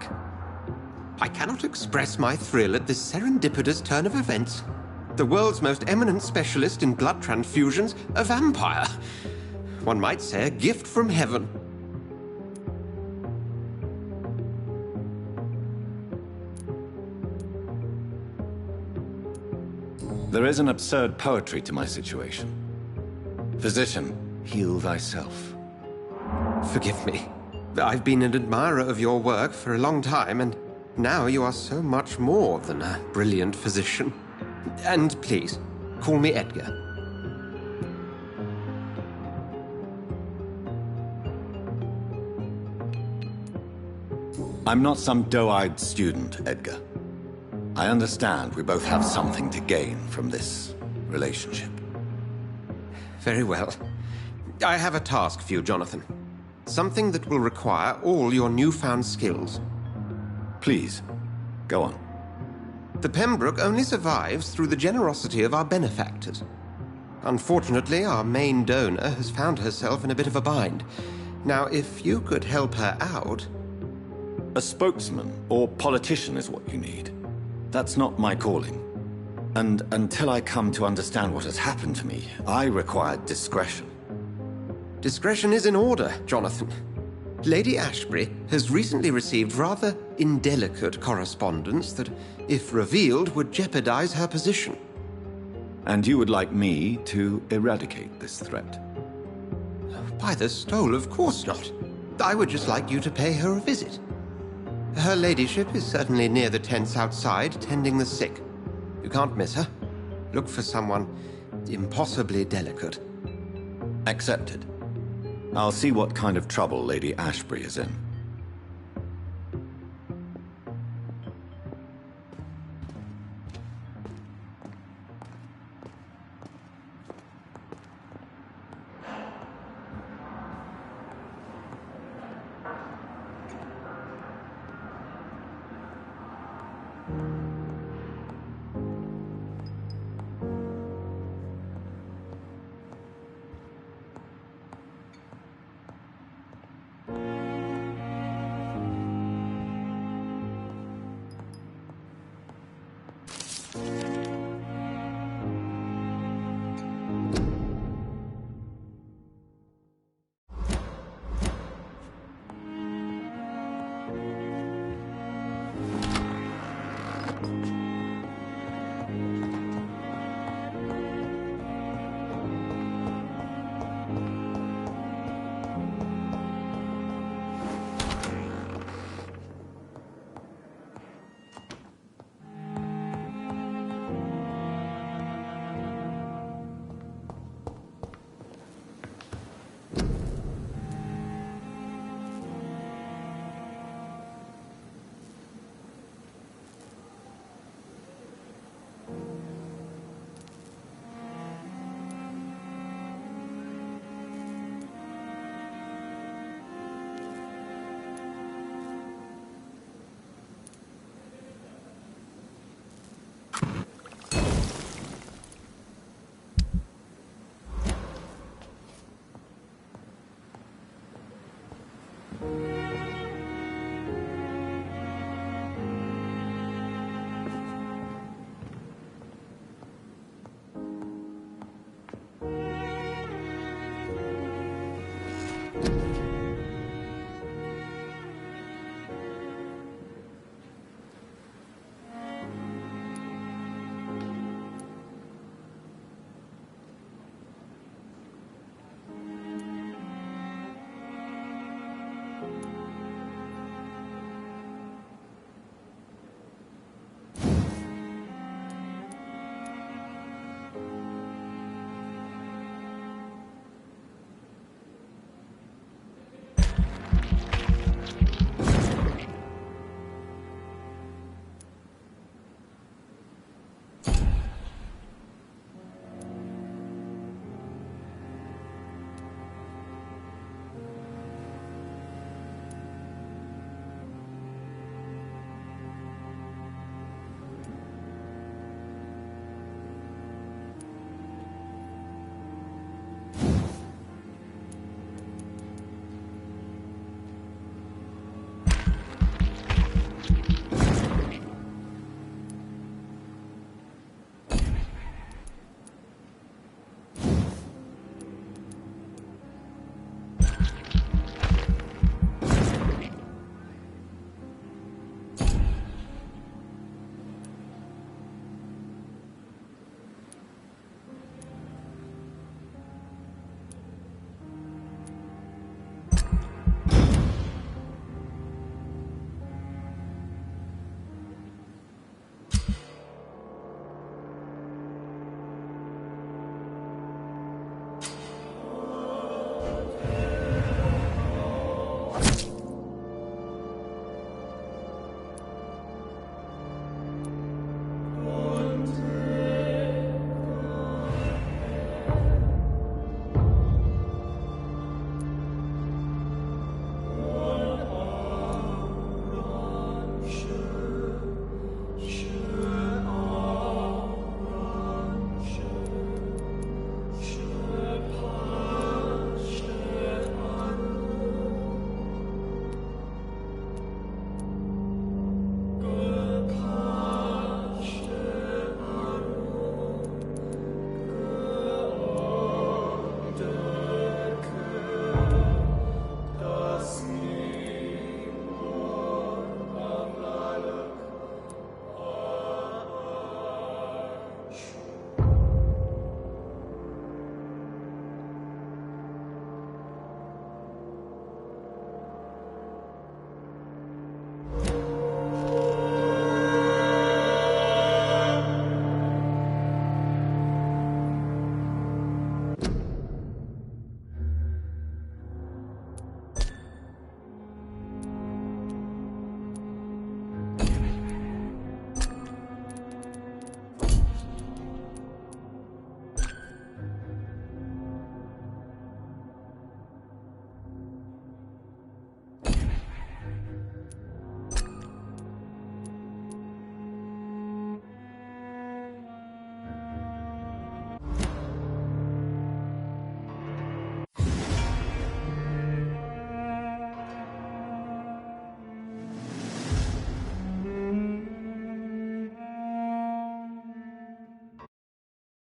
I cannot express my thrill at this serendipitous turn of events. The world's most eminent specialist in blood transfusions, a vampire. One might say a gift from heaven. There is an absurd poetry to my situation. Physician, heal thyself. Forgive me. I've been an admirer of your work for a long time, and now you are so much more than a brilliant physician. And please, call me Edgar. I'm not some doe-eyed student, Edgar. I understand we both have something to gain from this relationship. Very well. I have a task for you, Jonathan. Something that will require all your newfound skills. Please, go on. The Pembroke only survives through the generosity of our benefactors. Unfortunately, our main donor has found herself in a bit of a bind. Now, if you could help her out... A spokesman or politician is what you need. That's not my calling. And until I come to understand what has happened to me, I require discretion. Discretion is in order, Jonathan. Lady Ashbury has recently received rather indelicate correspondence that, if revealed, would jeopardize her position. And you would like me to eradicate this threat? By the stole, of course not. I would just like you to pay her a visit. Her ladyship is certainly near the tents outside, tending the sick. You can't miss her. Look for someone impossibly delicate. Accepted. I'll see what kind of trouble Lady Ashbury is in.